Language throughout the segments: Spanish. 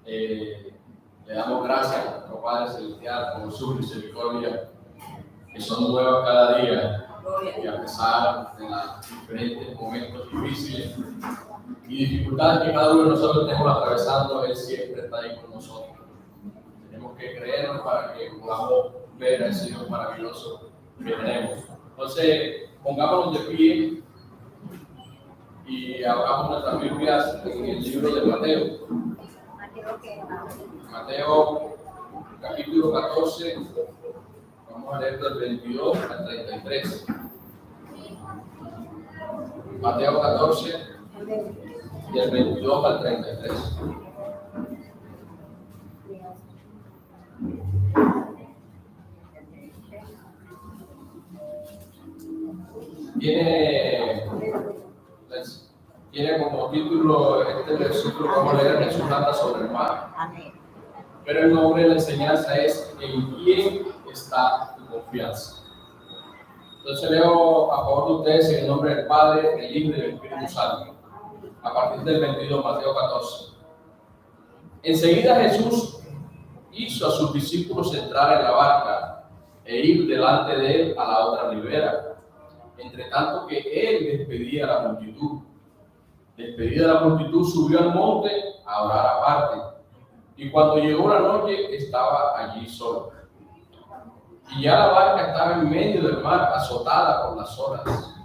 Le damos gracias a nuestro Padre Celestial por su misericordia, que son nuevas cada día, y a pesar de los diferentes momentos difíciles y dificultades que cada uno de nosotros estemos atravesando, Él siempre está ahí con nosotros. Tenemos que creernos para que podamos ver el Señor maravilloso que tenemos. Entonces, pongámonos de pie y abramos nuestras Biblias en el libro de Mateo. Mateo, capítulo 14, vamos a leer del 22 al 33. Mateo 14, del 22 al 33. Tiene como título este versículo que vamos a leer: Jesús anda sobre el mar. Pero el nombre de la enseñanza es: ¿en quién está tu confianza? Entonces leo a favor de ustedes en el nombre del Padre, del Hijo y del Espíritu Santo, a partir del 22, Mateo 14. Enseguida Jesús hizo a sus discípulos entrar en la barca e ir delante de él a la otra ribera, entre tanto que él despedía a la multitud. Despedida la multitud, subió al monte a orar aparte, y cuando llegó la noche estaba allí solo. Y ya la barca estaba en medio del mar, azotada por las olas,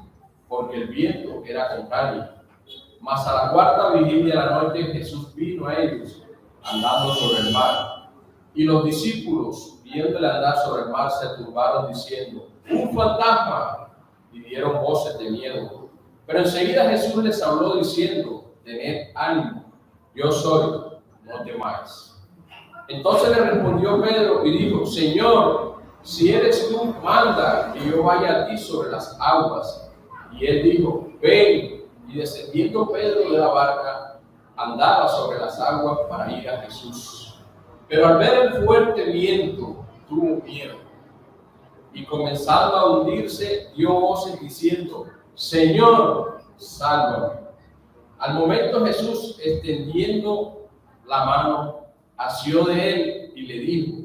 porque el viento era contrario. Mas a la cuarta vigilia de la noche Jesús vino a ellos, andando sobre el mar. Y los discípulos, viéndole andar sobre el mar, se turbaron diciendo: ¡un fantasma! Y dieron voces de miedo. Pero enseguida Jesús les habló diciendo: tened ánimo, yo soy, no temáis. Entonces le respondió Pedro y dijo: Señor, si eres tú, manda que yo vaya a ti sobre las aguas. Y él dijo: ven. Y descendiendo Pedro de la barca, andaba sobre las aguas para ir a Jesús. Pero al ver el fuerte viento, tuvo miedo, y comenzando a hundirse, dio voces diciendo: Señor, sálvame. Al momento Jesús, extendiendo la mano, asió de él y le dijo: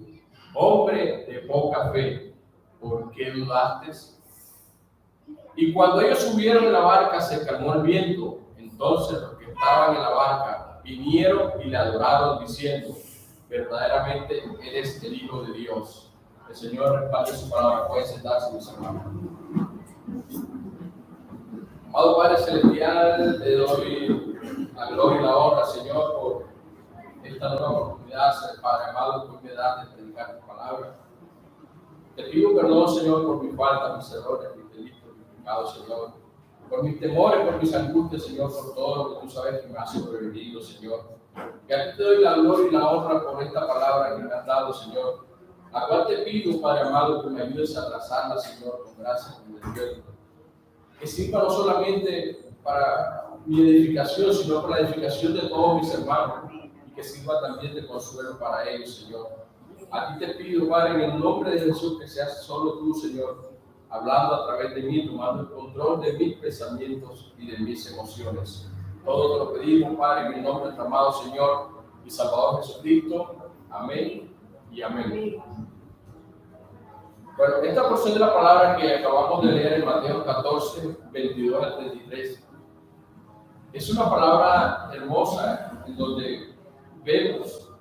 hombre de poca fe, ¿por qué dudaste? Y cuando ellos subieron en la barca, se calmó el viento. Entonces los que estaban en la barca vinieron y le adoraron, diciendo: verdaderamente eres el Hijo de Dios. El Señor respalde su palabra. Pueden sentarse, mis hermanos. Amado Padre Celestial, te doy la gloria y la honra, Señor, por esta nueva oportunidad, Padre amado, que me das de predicar tu palabra. Te pido perdón, Señor, por mis faltas, mis errores, mis delitos, mis pecados, Señor, por mis temores, por mis angustias, Señor, por todo lo que tú sabes que me has sobrevivido, Señor. Y a ti te doy la gloria y la honra por esta palabra que me has dado, Señor, a cual te pido, Padre amado, que me ayudes a abrazarla, Señor, con gracia y con despierto. Que sirva no solamente para mi edificación, sino para la edificación de todos mis hermanos, y que sirva también de consuelo para ellos, Señor. A ti te pido, Padre, en el nombre de Jesús, que seas solo tú, Señor, hablando a través de mí, tomando el control de mis pensamientos y de mis emociones. Todo te lo pedimos, Padre, en el nombre de nuestro amado Señor y Salvador Jesucristo. Amén y amén. Bueno, esta porción de la palabra que acabamos de leer en Mateo 14, 22 al 33, es una palabra hermosa en donde vemos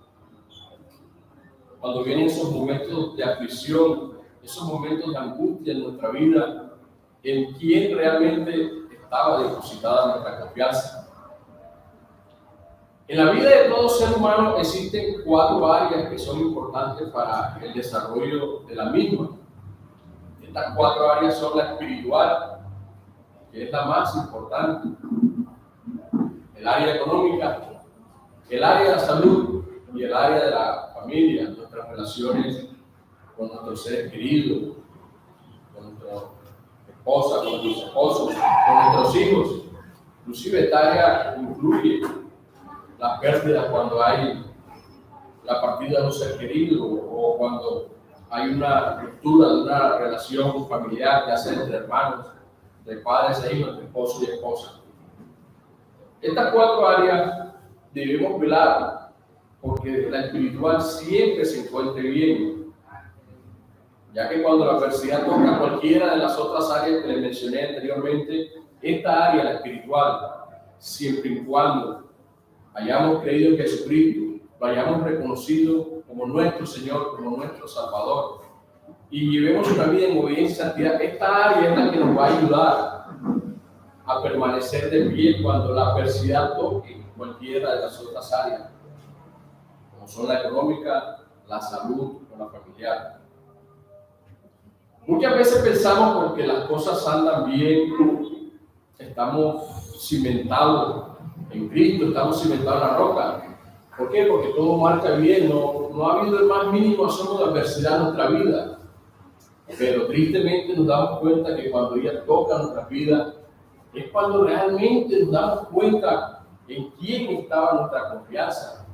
cuando vienen esos momentos de aflicción, esos momentos de angustia en nuestra vida, en quién realmente estaba depositada nuestra confianza. En la vida de todo ser humano existen 4 áreas que son importantes para el desarrollo de la misma. Estas 4 áreas son la espiritual, que es la más importante, el área económica, el área de la salud y el área de la familia, nuestras relaciones con nuestros seres queridos, con nuestra esposa, con nuestros esposos, con nuestros hijos. Inclusive esta área incluye las pérdidas cuando hay la partida de un ser querido o cuando hay una ruptura de una relación familiar, ya sea entre hermanos, de padres e hijos, entre esposo y esposa. Estas 4 áreas debemos velar porque la espiritual siempre se encuentre bien, ya que cuando la adversidad toca cualquiera de las otras áreas que les mencioné anteriormente, esta área, la espiritual, siempre y cuando hayamos creído en Jesucristo, lo hayamos reconocido como nuestro Señor, como nuestro Salvador, y llevemos una vida en obediencia y santidad, esta área es la que nos va a ayudar a permanecer de pie cuando la adversidad toque cualquiera de las otras áreas, como son la económica, la salud o la familiar. Muchas veces pensamos porque las cosas andan bien, estamos cimentados en Cristo, estamos cimentados en la roca. ¿Por qué? Porque todo marcha bien, no ha habido el más mínimo asomo de adversidad en nuestra vida. Pero tristemente nos damos cuenta que cuando ella toca nuestra vida, es cuando realmente nos damos cuenta en quién estaba nuestra confianza.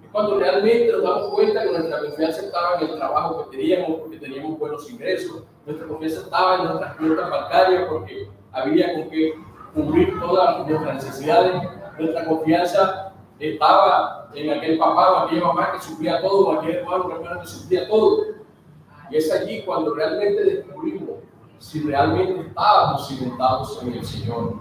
Es cuando realmente nos damos cuenta que nuestra confianza estaba en el trabajo que teníamos, porque teníamos buenos ingresos. Nuestra confianza estaba en nuestras cuentas bancarias porque había con qué cubrir todas nuestras necesidades. Nuestra confianza estaba en aquel papá o aquella mamá que suplía todo, o aquel hermano o hermana que suplía todo. Y es allí cuando realmente descubrimos si realmente estábamos cimentados en el Señor.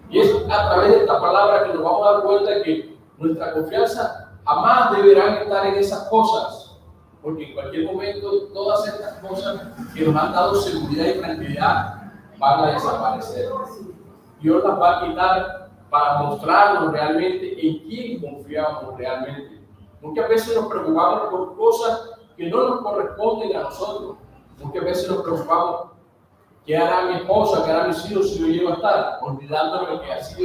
Y es a través de esta palabra que nos vamos a dar cuenta de que nuestra confianza jamás deberá estar en esas cosas, porque en cualquier momento todas estas cosas que nos han dado seguridad y tranquilidad van a desaparecer. Dios las va a quitar para mostrarnos realmente en quién confiamos realmente. Muchas veces nos preocupamos por cosas que no nos corresponden a nosotros. Muchas veces nos preocupamos qué hará mi esposa, qué hará mis hijos si yo llego a estar, olvidándonos que así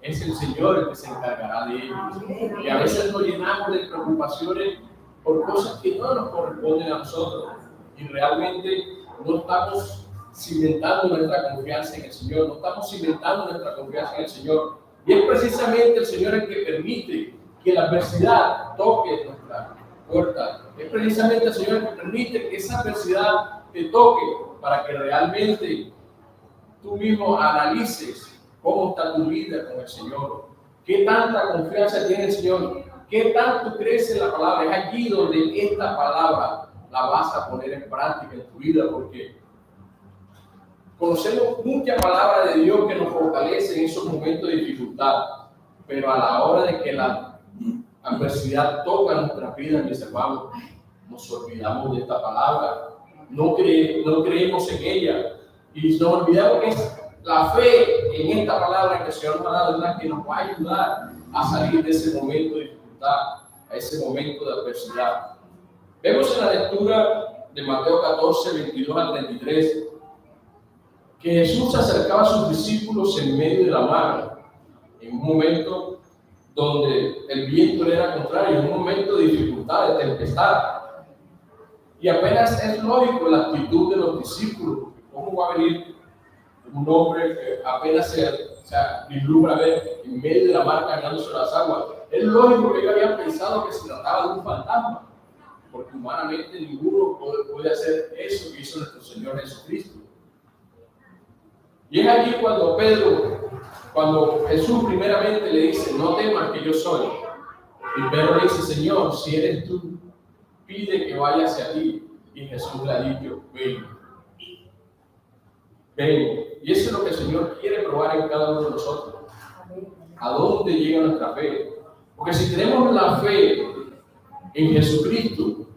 es el Señor el que se encargará de ellos. Y a veces nos llenamos de preocupaciones por cosas que no nos corresponden a nosotros. Y realmente no estamos cimentando nuestra confianza en el Señor, no estamos cimentando nuestra confianza en el Señor. Y es precisamente el Señor el que permite que la adversidad toque nuestra puerta. Es precisamente el Señor el que permite que esa adversidad te toque para que realmente tú mismo analices cómo está tu vida con el Señor. ¿Qué tanta confianza tiene el Señor? ¿Qué tanto crees en la palabra? Es allí donde esta palabra la vas a poner en práctica en tu vida, porque conocemos mucha palabra de Dios que nos fortalece en esos momentos de dificultad, pero a la hora de que la adversidad toca nuestra vida, mis hermanos, nos olvidamos de esta palabra, no creemos en ella y nos olvidamos que es la fe en esta palabra que el Señor nos ha dado, es la que nos va a ayudar a salir de ese momento de dificultad, a ese momento de adversidad. Vemos en la lectura de Mateo 14, 22 al 33, que Jesús se acercaba a sus discípulos en medio de la mar, en un momento donde el viento era contrario, en un momento de dificultad, de tempestad. Y apenas es lógico la actitud de los discípulos. ¿Cómo va a venir un hombre que apenas se vislumbra ver en medio de la mar caminando sobre las aguas? Es lógico que ellos habían pensado que se trataba de un fantasma, porque humanamente ninguno puede hacer eso que hizo nuestro Señor Jesucristo. Y es allí cuando Jesús primeramente le dice, no temas que yo soy. Y Pedro le dice, Señor, si eres tú, pide que vaya hacia ti. Y Jesús le ha dicho, ven. Ven. Y eso es lo que el Señor quiere probar en cada uno de nosotros. ¿A dónde llega nuestra fe? Porque si tenemos la fe en Jesucristo,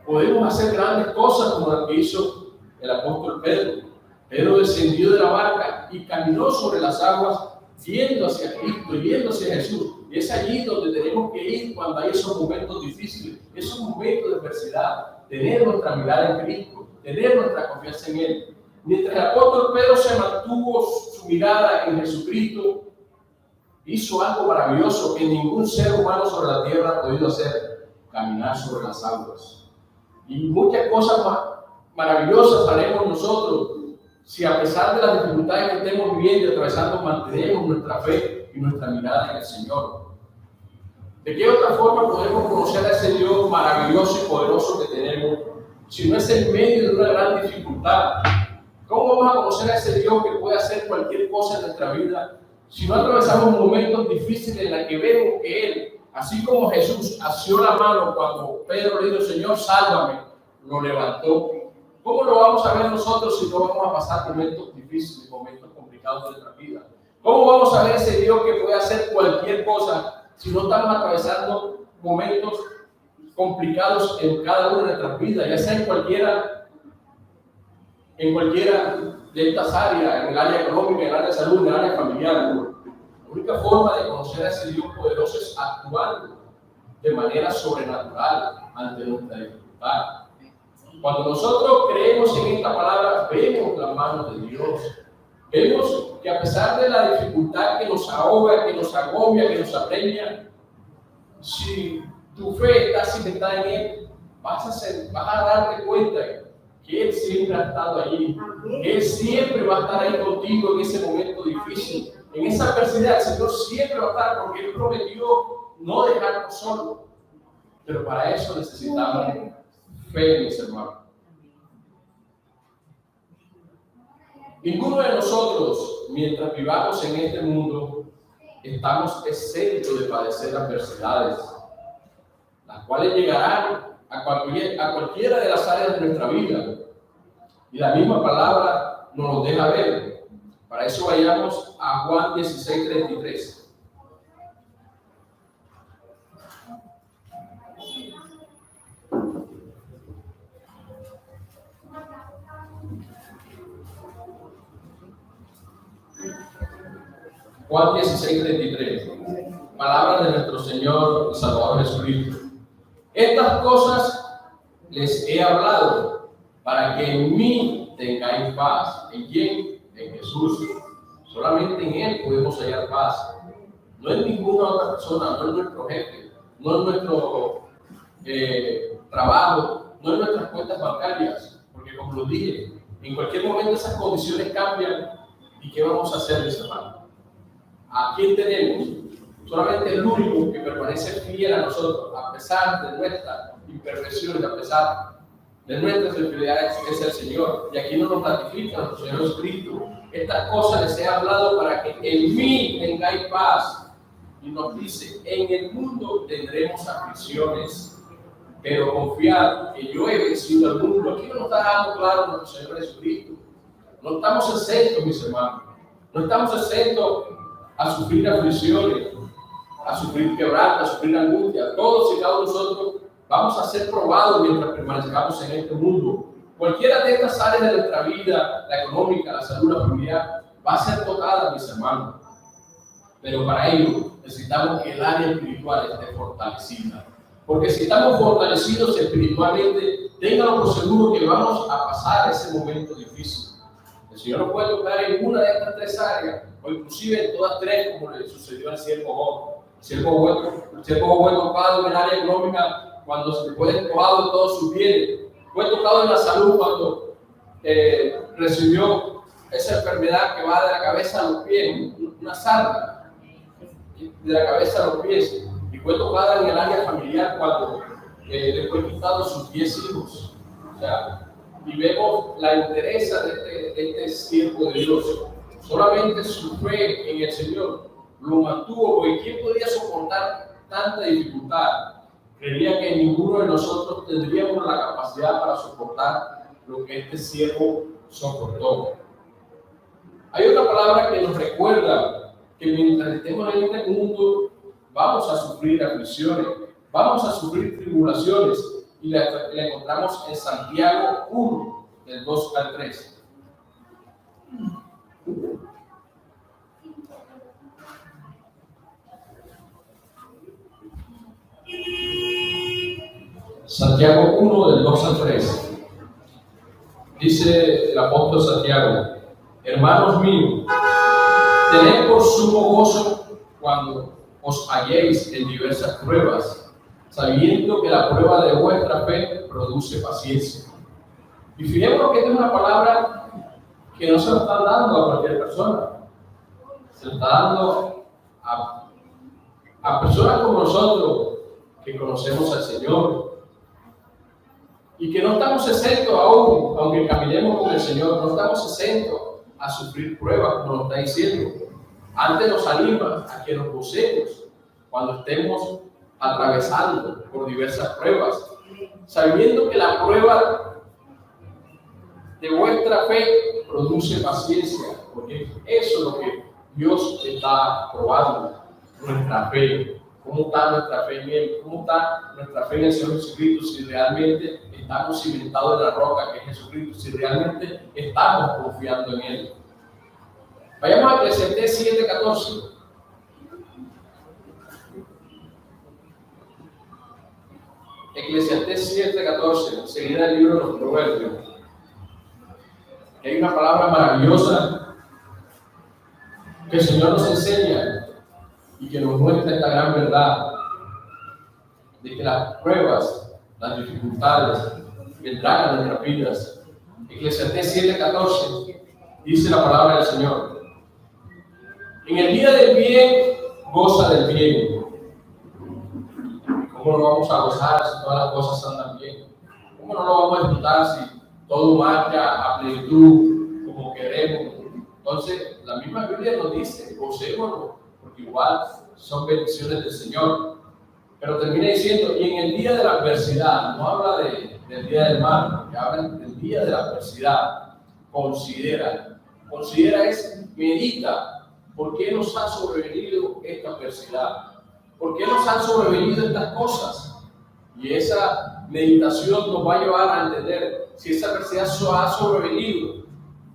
podemos hacer grandes cosas como las que hizo el apóstol Pedro. Pedro descendió de la barca y caminó sobre las aguas, yendo hacia Cristo, yendo hacia Jesús. Y es allí donde tenemos que ir cuando hay esos momentos difíciles, esos momentos de adversidad, tener nuestra mirada en Cristo, tener nuestra confianza en Él. Mientras el apóstol Pedro se mantuvo su mirada en Jesucristo, hizo algo maravilloso que ningún ser humano sobre la tierra ha podido hacer, caminar sobre las aguas. Y muchas cosas maravillosas haremos nosotros si a pesar de las dificultades que estemos viviendo y atravesando, mantenemos nuestra fe y nuestra mirada en el Señor. ¿De qué otra forma podemos conocer a ese Dios maravilloso y poderoso que tenemos si no es en medio de una gran dificultad? ¿Cómo vamos a conocer a ese Dios que puede hacer cualquier cosa en nuestra vida si no atravesamos momentos difíciles en los que vemos que Él Así como Jesús asió la mano cuando Pedro le dijo, Señor, sálvame, lo levantó. ¿Cómo lo vamos a ver nosotros si no vamos a pasar momentos difíciles, momentos complicados de nuestra vida? ¿Cómo vamos a ver ese Dios que puede hacer cualquier cosa si no estamos atravesando momentos complicados en cada una de nuestras vidas, ya sea en cualquiera de estas áreas, en el área económica, en el área de salud, en el área familiar? La única forma de conocer a ese Dios poderoso es actuando de manera sobrenatural ante nuestra dificultad. Cuando nosotros creemos en esta palabra, vemos la mano de Dios. Vemos que a pesar de la dificultad que nos ahoga, que nos agobia, que nos apremia, si tu fe está cimentada en Él, vas a darte cuenta que Él siempre ha estado allí. Que Él siempre va a estar ahí contigo en ese momento difícil. En esa adversidad, el Señor siempre va a estar, porque Él prometió no dejarnos solos. Pero para eso necesitamos fe, mis hermanos. Ninguno de nosotros, mientras vivamos en este mundo, estamos exentos de padecer adversidades, las cuales llegarán a cualquiera de las áreas de nuestra vida. Y la misma palabra nos lo deja ver. Para eso vayamos a Juan 16:33. Juan 16:33. Palabras de nuestro Señor y Salvador Jesucristo. Estas cosas les he hablado para que en mí tengáis paz. ¿En quién? En Jesús. Solamente en Él podemos hallar paz. No en ninguna otra persona, no en nuestro jefe, no en nuestro trabajo, no en nuestras cuentas bancarias. Porque como lo dije, en cualquier momento esas condiciones cambian. ¿Y qué vamos a hacer, mis hermanos? ¿A quién tenemos? Solamente el único que permanece fiel a nosotros, a pesar de nuestras imperfecciones, a pesar de nuestras infidelidades, es el Señor. Y aquí nos lo ratifica nuestro Señor Jesucristo. Estas cosas les he hablado para que en mí tengáis paz. Y nos dice, en el mundo tendremos aflicciones, pero confiad que yo he vencido al mundo. Aquí nos está dando claro nuestro Señor Jesucristo. No estamos exentos, mis hermanos. No estamos exentos a sufrir aflicciones, a sufrir quebrantos, a sufrir angustia. Todos y cada uno de nosotros vamos a ser probados mientras permanezcamos en este mundo. Cualquiera de estas áreas de nuestra vida, la económica, la salud, la familiar, va a ser tocada, mis hermanos. Pero para ello necesitamos que el área espiritual esté fortalecida. Porque si estamos fortalecidos espiritualmente, ténganlo por seguro que vamos a pasar ese momento difícil. El Señor nos puede tocar en una de estas tres áreas, o inclusive en todas tres, como le sucedió al siervo Job. El siervo Job fue tocado en el área económica cuando se fue despojado de todos sus bienes. Fue tocado en la salud cuando recibió esa enfermedad que va de la cabeza a los pies, una sarna, de la cabeza a los pies. Y fue tocada en el área familiar cuando le fue quitado sus 10 hijos. O sea, y vemos la entereza de este siervo de Dios. Solamente su fe en el Señor lo mantuvo, porque ¿quién podría soportar tanta dificultad? Creía que ninguno de nosotros tendríamos la capacidad para soportar lo que este siervo soportó. Hay otra palabra que nos recuerda que mientras estemos en este mundo vamos a sufrir aflicciones, vamos a sufrir tribulaciones, y la encontramos en Santiago 1, del 2 al 3. Santiago 1, del 2 al 3. Dice el apóstol Santiago: hermanos míos, tened por sumo gozo cuando os halléis en diversas pruebas, sabiendo que la prueba de vuestra fe produce paciencia. Y fijémonos que esta es una palabra que no se lo están dando a cualquier persona. Se lo está dando a personas como nosotros que conocemos al Señor y que no estamos exentos aún, aunque caminemos con el Señor, no estamos exentos a sufrir pruebas, como nos está diciendo. Antes nos anima a que nos gocemos cuando estemos atravesando por diversas pruebas, sabiendo que la prueba de vuestra fe produce paciencia, porque eso es lo que Dios está probando, nuestra fe. ¿Cómo está nuestra fe en Él? ¿Cómo está nuestra fe en el Señor Jesucristo? Si realmente estamos cimentados en la roca que es Jesucristo, si realmente estamos confiando en Él. Vayamos a Eclesiastés 7:14. Eclesiastés 7:14, enseguida el libro de los Proverbios. Hay una palabra maravillosa que el Señor nos enseña y que nos muestra esta gran verdad de que las pruebas, las dificultades vendrán a nuestras vidas. Eclesiastés 7:14 dice la palabra del Señor: en el día del bien, goza del bien. ¿Cómo no vamos a gozar si todas las cosas andan bien? ¿Cómo no lo vamos a disfrutar si todo marcha a plenitud como queremos? Entonces, la misma Biblia nos dice, gocémonos, porque igual son bendiciones del Señor. Pero termina diciendo, y en el día de la adversidad, no habla del día del mal, porque habla del día de la adversidad. Considera es, medita, ¿por qué nos ha sobrevenido esta adversidad? ¿Por qué nos han sobrevenido estas cosas? Y esa meditación nos va a llevar a entender si esa adversidad ha sobrevenido,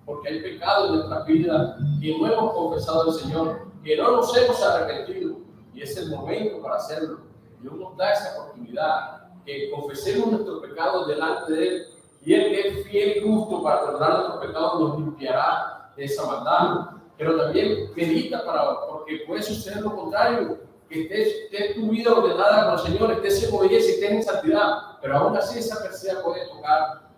porque hay pecado en nuestra vida que no hemos confesado al Señor, que no nos hemos arrepentido, y es el momento para hacerlo. Dios nos da esa oportunidad, que confesemos nuestros pecados delante de Él, y Él, que es fiel y justo para perdonar nuestros pecados, nos limpiará de esa maldad. Pero también medita porque puede suceder lo contrario, que estés tu vida ordenada con el Señor, estés en obediencia y estés en santidad, pero aún así esa adversidad puede tocar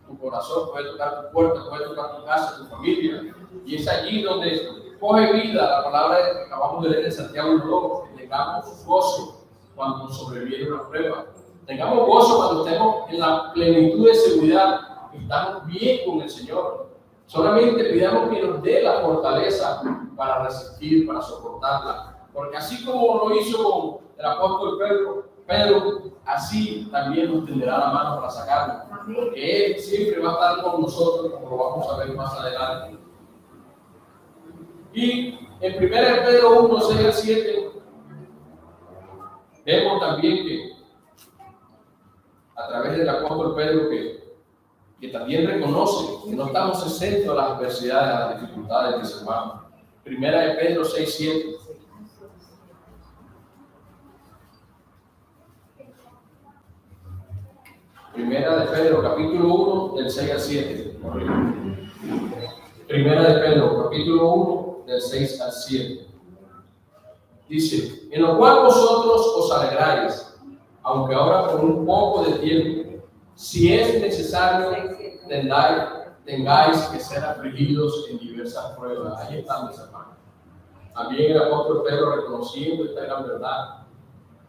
tu corazón, puede tocar tu puerta, puede tocar tu casa, tu familia, y es allí donde coge vida la palabra que acabamos de leer en Santiago 2, que tengamos gozo cuando nos sobreviene una prueba, tengamos gozo cuando estemos en la plenitud de seguridad, estamos bien con el Señor. Solamente pidamos que nos dé la fortaleza para resistir, para soportarla. Porque así como lo hizo con el apóstol Pedro, así también nos tenderá la mano para sacarlo. Porque Él siempre va a estar con nosotros, como lo vamos a ver más adelante. Y en 1 Pedro 1, 6 al 7, vemos también que a través del apóstol Pedro que también reconoce que no estamos exentos a las adversidades, a las dificultades que se van. 1 Pedro 6, 7. Primera de Pedro, capítulo 1, del 6 al 7. Primera de Pedro, capítulo 1, del 6 al 7. Dice, en lo cual vosotros os alegráis, aunque ahora por un poco de tiempo, si es necesario, tengáis que ser afligidos en diversas pruebas. Ahí están, mis hermanos. También el apóstol Pedro reconociendo esta gran verdad,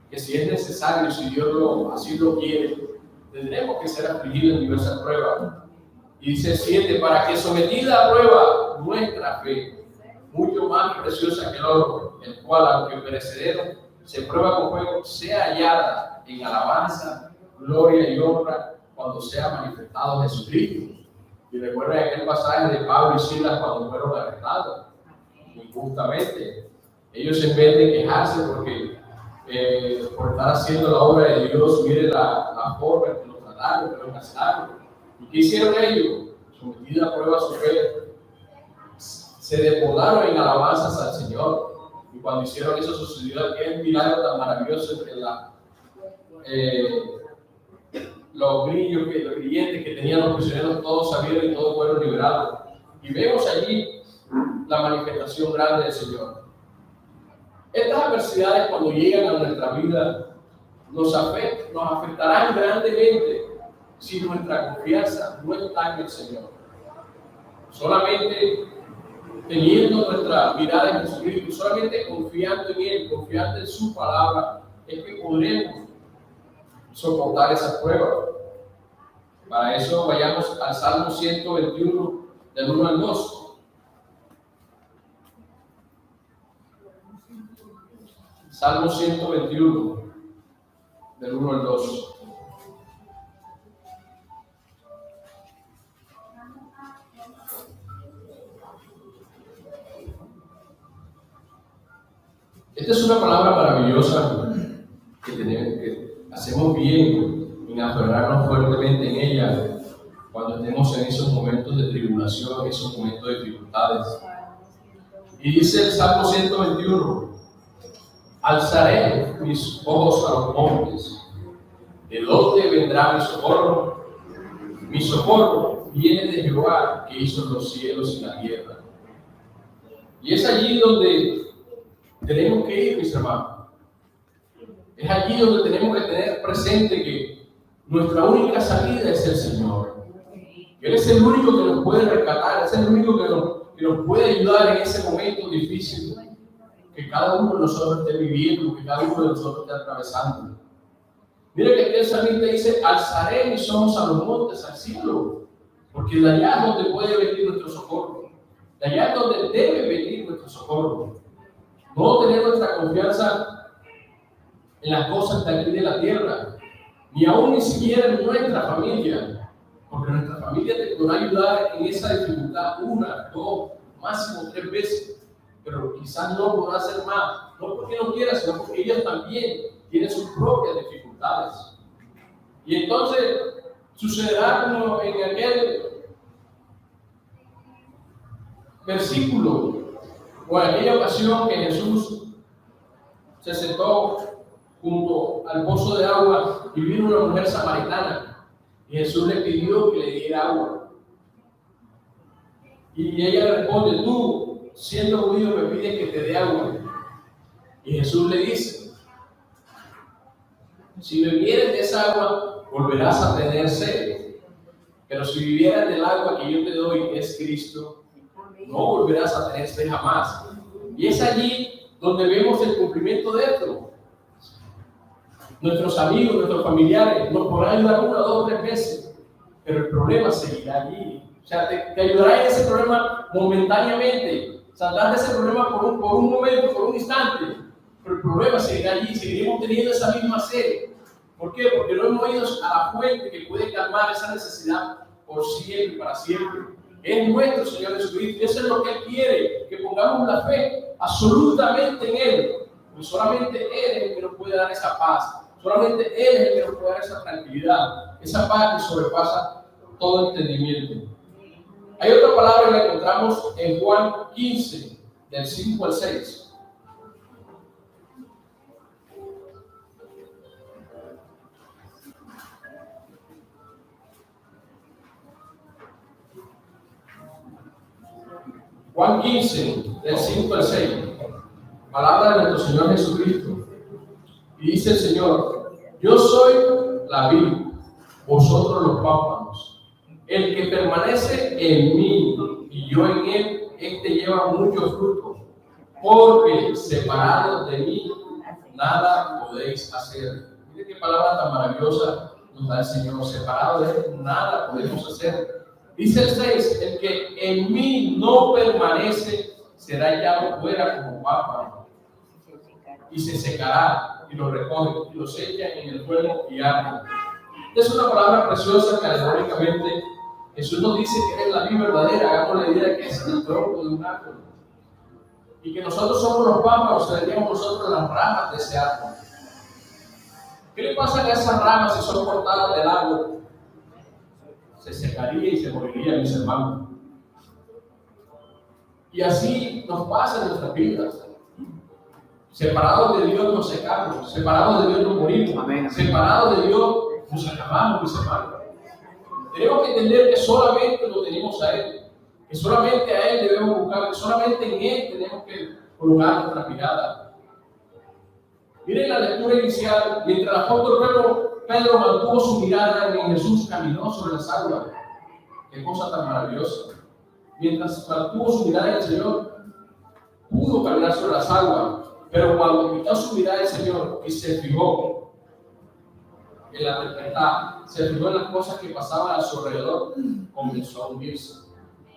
que si es necesario, si Dios así lo quiere, tendremos que ser afligidos en diversas pruebas. Y dice 7, para que sometida a prueba nuestra fe, mucho más preciosa que el oro, el cual, aunque perecedero, se prueba con fuego, sea hallada en alabanza, gloria y honra cuando sea manifestado Jesucristo. Y recuerden aquel pasaje de Pablo y Silas cuando fueron arrestados injustamente. Ellos, en vez de quejarse por estar haciendo la obra de Dios, mire la forma en que los trataron, que los castigaron. ¿Y qué hicieron ellos? Sometida a prueba su fe, se desbordaron en alabanzas al Señor. Y cuando hicieron eso, sucedió aquel milagro tan maravilloso entre los creyentes que tenían los prisioneros, todos salieron y todos fueron liberados. Y vemos allí la manifestación grande del Señor. Estas adversidades, cuando llegan a nuestra vida, nos afectarán grandemente si nuestra confianza no está en el Señor. Solamente teniendo nuestra mirada en Jesucristo, solamente confiando en Él, confiando en su palabra, es que podremos soportar esas pruebas. Para eso vayamos al Salmo 121, del 1 al 2. Salmo 121, del 1 al 2. Esta es una palabra maravillosa que hacemos bien en aferrarnos fuertemente en ella cuando estemos en esos momentos de tribulación, en esos momentos de dificultades. Y dice el Salmo 121, alzaré mis ojos a los montes. ¿De dónde vendrá mi socorro? Mi socorro viene de Jehová, que hizo los cielos y la tierra. Y es allí donde tenemos que ir, mis hermanos. Es allí donde tenemos que tener presente que nuestra única salida es el Señor. Él es el único que nos puede rescatar, es el único que nos puede ayudar en ese momento difícil que cada uno de nosotros esté viviendo, que cada uno de nosotros esté atravesando. Mira que aquí el salmista dice, alzaré mis ojos a los montes, al cielo, porque de allá es donde puede venir nuestro socorro, de allá es donde debe venir nuestro socorro. No tener nuestra confianza en las cosas de aquí de la tierra, ni siquiera en nuestra familia, porque nuestra familia te podrá ayudar en esa dificultad 1, 2, máximo 3 veces, pero quizás no podrá hacer más, no porque no quiera, sino porque ellos también tienen sus propias dificultades. Y entonces sucederá como en aquel versículo o en aquella ocasión que Jesús se sentó junto al pozo de agua y vino una mujer samaritana y Jesús le pidió que le diera agua. Y ella le responde, tú, siendo judío, me pides que te dé agua. Y Jesús le dice, si bebieres de esa agua, volverás a tener sed. Pero si vivieras del agua que yo te doy, que es Cristo, no volverás a tener sed jamás. Y es allí donde vemos el cumplimiento de esto. Nuestros amigos, nuestros familiares nos podrán ayudar 1, 2, 3 veces, pero el problema seguirá allí. O sea, te ayudará en ese problema momentáneamente, saldrás de ese problema por un momento, por un instante, pero el problema seguirá allí, seguiremos teniendo esa misma sed. ¿Por qué? Porque no hemos ido a la fuente que puede calmar esa necesidad por siempre, para siempre. Es nuestro Señor Jesucristo, eso es lo que Él quiere, que pongamos la fe absolutamente en Él, porque solamente Él es el que nos puede dar esa paz, solamente Él es el que nos puede dar esa tranquilidad, esa paz que sobrepasa todo entendimiento. Hay otra palabra que la encontramos en Juan 15, del 5 al 6. Juan 15, del 5 al 6. Palabra de nuestro Señor Jesucristo. Y dice el Señor, yo soy la vid, vosotros los pámpanos. El que permanece en mí y yo en él, este lleva mucho fruto, porque separados de mí, nada podéis hacer. Mire qué palabra tan maravillosa nos da el Señor. Separados de él, nada podemos hacer. Dice el 6, el que en mí no permanece, será echado fuera como pámpano, y se secará, y lo recoge, y los echa en el fuego y arde. Es una palabra preciosa que alegóricamente Jesús nos dice que es la vida verdadera. Hagamos la idea que es el tronco de un árbol. Y que nosotros somos los pámpanos, seríamos nosotros las ramas de ese árbol. ¿Qué le pasa a esas ramas si son cortadas del árbol? Se secaría y se moriría, mis hermanos. Y así nos pasa en nuestras vidas. Separados de Dios nos secamos, separados de Dios nos morimos, amén. Separados de Dios nos acabamos, mis hermanos. Tenemos que entender que solamente lo tenemos a Él, que solamente a Él debemos buscar, que solamente en Él tenemos que colocar nuestra mirada. Miren la lectura inicial, mientras el apóstol Pedro mantuvo su mirada en Jesús, caminó sobre las aguas. Qué cosa tan maravillosa. Mientras mantuvo su mirada en el Señor, pudo caminar sobre las aguas. Pero cuando quitó su mirada del Señor y se fijó en la tempestad, se fijó en las cosas que pasaban a su alrededor, comenzó a hundirse.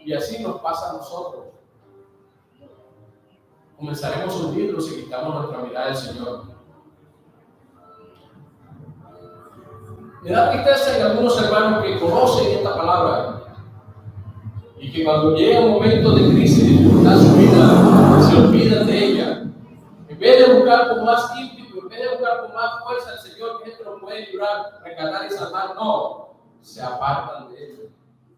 Y así nos pasa a nosotros. Comenzaremos a hundirnos si quitamos nuestra mirada del Señor. Me da tristeza en algunos hermanos que conocen esta palabra y que cuando llega un momento de crisis y dificultad en su vida, se olvidan de ella. En vez de buscar con más ímpetu, en vez de buscar con más fuerza al Señor, que esto lo puede ayudar, rescatar y salvar, no, se apartan de Él,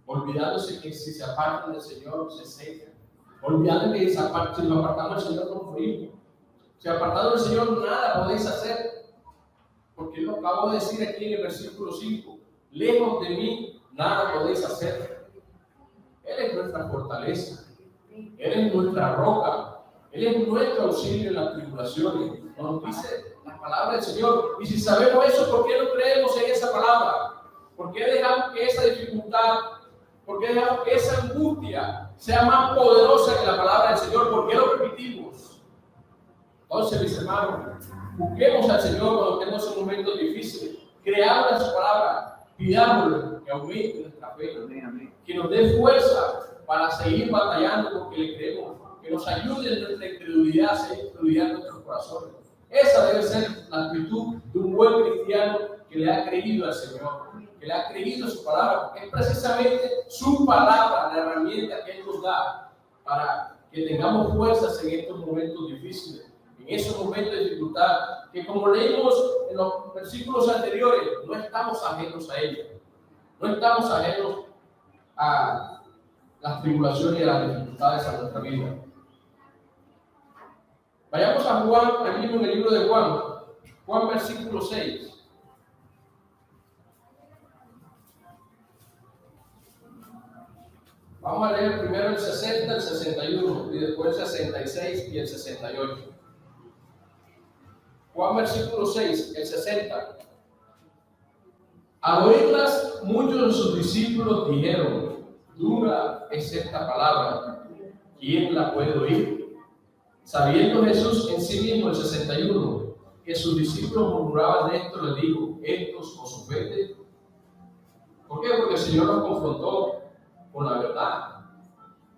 olvidándose que si se apartan del Señor, se secan, olvidando que si nos apartamos del Señor, no morimos. Si apartado del Señor, nada podéis hacer, porque lo acabo de decir aquí en el versículo 5, lejos de mí, nada podéis hacer. Él es nuestra fortaleza, Él es nuestra roca, Él es nuestro auxilio en las tribulaciones. Nos dice la palabra del Señor. Y si sabemos eso, ¿por qué no creemos en esa palabra? ¿Por qué dejamos que esa dificultad, por qué dejamos que esa angustia sea más poderosa que la palabra del Señor? ¿Por qué lo permitimos? Entonces, mis hermanos, busquemos al Señor cuando tenemos un momento difícil. Creamos en su palabra, pidámosle que aumente nuestra fe, que nos dé fuerza para seguir batallando porque le creemos, que nos ayude en nuestra incredulidad, a seguir incredulidad en nuestros corazones. Esa debe ser la actitud de un buen cristiano que le ha creído al Señor, que le ha creído su palabra, porque es precisamente su palabra la herramienta que Él nos da para que tengamos fuerzas en estos momentos difíciles, en esos momentos de dificultad, que como leímos en los versículos anteriores, no estamos ajenos a ella, no estamos ajenos a las tribulaciones y a las dificultades a nuestra vida. Vayamos a Juan, ahí mismo en el libro de Juan versículo 6. Vamos a leer primero el 60, el 61 y después el 66 y el 68. Juan versículo 6, el 60. Al oírlas, muchos de sus discípulos dijeron: dura es esta palabra, ¿quién la puede oír? Sabiendo Jesús en sí mismo, el 61, que sus discípulos murmuraban de esto, les dijo: ¿estos os ofenden? ¿Por qué? Porque el Señor nos confrontó con la verdad.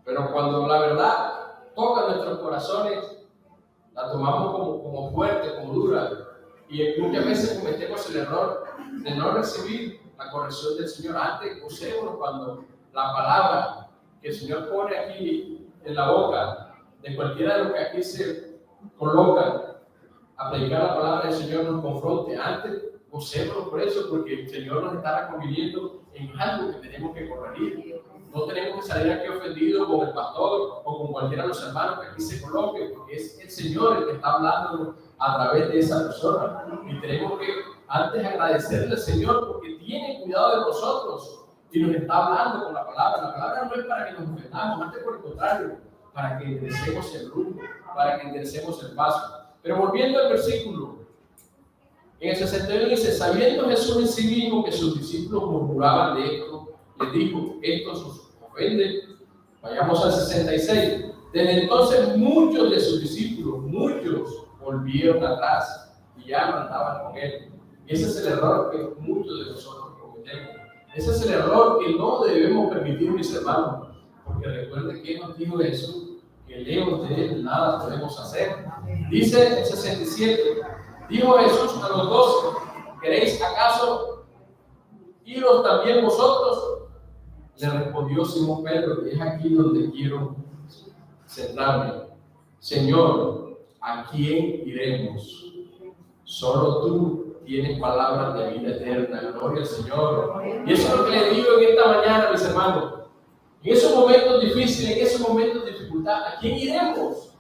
Pero cuando la verdad toca nuestros corazones, la tomamos como fuerte, como dura. Y muchas veces cometemos el error de no recibir la corrección del Señor. Antes, usémonos cuando la palabra que el Señor pone aquí en la boca de cualquiera de los que aquí se colocan a predicar la palabra del Señor nos confronte. Antes, usémonos por eso, porque el Señor nos está reconviniendo en algo que tenemos que corregir. No tenemos que salir aquí ofendidos con el pastor o con cualquiera de los hermanos que aquí se coloquen, porque es el Señor el que está hablando a través de esa persona. Y tenemos que antes agradecerle al Señor porque tiene cuidado de nosotros y nos está hablando con la palabra. La palabra no es para que nos ofendamos, antes por el contrario, para que enderecemos el rumbo, para que enderecemos el paso. Pero volviendo al versículo, en el 61 dice: sabiendo Jesús en sí mismo que sus discípulos murmuraban de esto, les dijo: ¿estos os ofenden? Vayamos al 66. Desde entonces muchos de sus discípulos, muchos, volvieron atrás y ya no andaban con él. Y ese es el error que muchos de nosotros cometemos. Ese es el error que no debemos permitir, mis hermanos, porque recuerden que nos dijo Jesús que lejos de él nada podemos hacer. Dice el 67, dijo Jesús a los 12: ¿queréis acaso iros también vosotros? Le respondió Simón Pedro, y es aquí donde quiero centrarme: Señor, ¿a quién iremos? Solo tú tienes palabras de vida eterna. Gloria al Señor. Y eso es lo que les digo en esta mañana, mis hermanos. En esos momentos difíciles, en esos momentos de dificultad, ¿a quién iremos?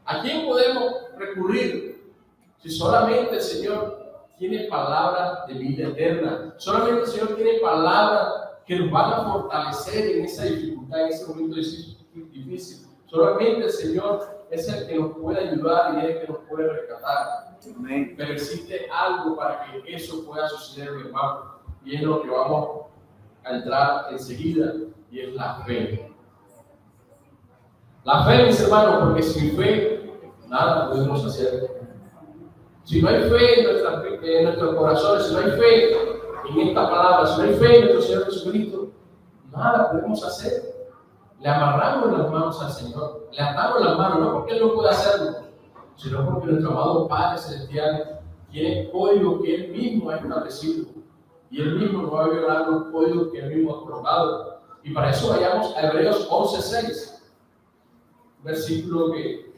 ¿A quién podemos recurrir? Si solamente el Señor tiene palabras de vida eterna, solamente el Señor tiene palabras que nos van a fortalecer en esa dificultad, en ese momento difícil. Solamente el Señor es el que nos puede ayudar y es el que nos puede rescatar. Amén. Pero existe algo para que eso pueda suceder, mi hermano, y es lo que vamos a entrar enseguida, y es la fe. La fe, mis hermanos, porque sin fe nada podemos hacer. Si no hay fe en nuestros corazones, si no hay fe en esta palabra, si no hay fe en nuestro Señor Jesucristo, nada podemos hacer. Le amarramos las manos al Señor, le atamos las manos, no porque Él no pueda hacerlo, sino porque nuestro amado Padre Celestial tiene código que Él mismo ha establecido. Y él mismo no va a violar los códigos que él mismo ha colocado. Y para eso vayamos a Hebreos 11:6, versículo que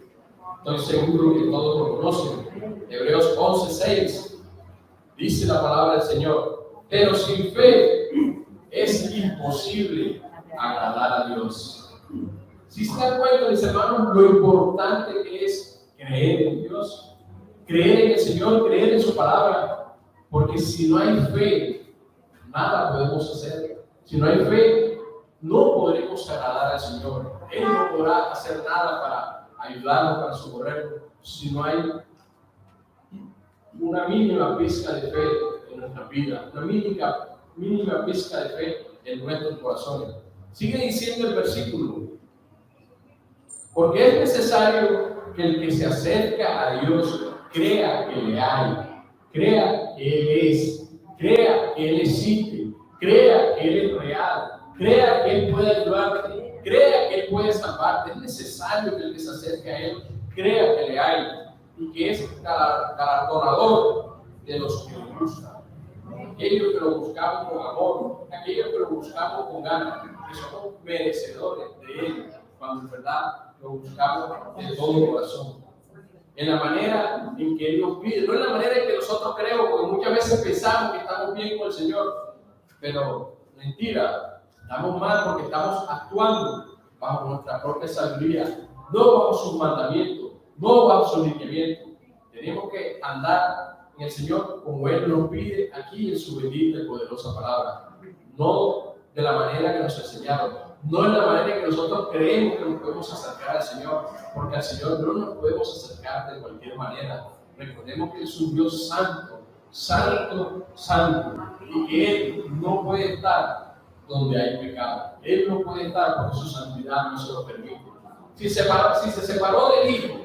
estoy seguro que todos lo conocen. Hebreos 11:6 dice la palabra del Señor: pero sin fe es imposible agradar a Dios. Si se dan cuenta, mis hermanos, lo importante que es creer en Dios, creer en el Señor, creer en su palabra, porque si no hay fe, nada podemos hacer. Si no hay fe, no podremos agradar al Señor. Él no podrá hacer nada para ayudarnos, para socorrernos, si no hay una mínima pizca de fe en nuestra vida, una mínima pizca de fe en nuestros corazones. Sigue diciendo el versículo: porque es necesario que el que se acerca a Dios crea que le hay, crea que Él es, crea que Él existe, crea que Él es real, crea que Él puede ayudarte, crea que Él puede salvarte. Es necesario que el que se acerque a Él crea que le hay y que es galardonador de los que lo buscan. Aquellos que lo buscamos con amor, aquellos que lo buscamos con ganas, que somos merecedores de Él, cuando en verdad lo buscamos de todo corazón. En la manera en que Él nos pide, no en la manera en que nosotros creemos, porque muchas veces pensamos que estamos bien con el Señor, pero mentira, estamos mal porque estamos actuando bajo nuestra propia sabiduría, no bajo sus mandamientos, no bajo sus lineamientos. Tenemos que andar en el Señor como Él nos pide aquí en su bendita y poderosa palabra, no de la manera que nos enseñaron, no en la manera en que nosotros creemos que nos podemos acercar al Señor, porque al Señor no nos podemos acercar de cualquier manera. Recordemos que Él es un Dios santo, santo, santo, y que Él no puede estar donde hay pecado. Él no puede estar porque su santidad no se lo permite. Si se separó del Hijo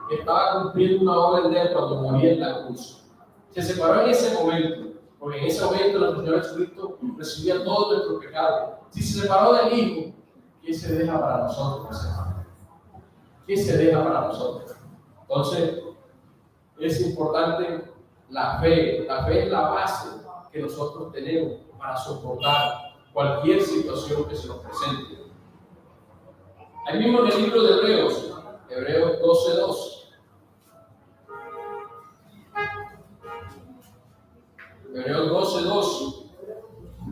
que estaba cumpliendo una orden de Él cuando moría en la cruz, se separó en ese momento, porque en ese momento el Señor Jesucristo recibía todo nuestro pecado. Si se separó del Hijo, ¿qué se deja para nosotros? ¿Qué se deja para nosotros? Entonces, es importante la fe. La fe es la base que nosotros tenemos para soportar cualquier situación que se nos presente. Ahí mismo en el libro de Hebreos, Hebreos 12:2. Hebreos 12:2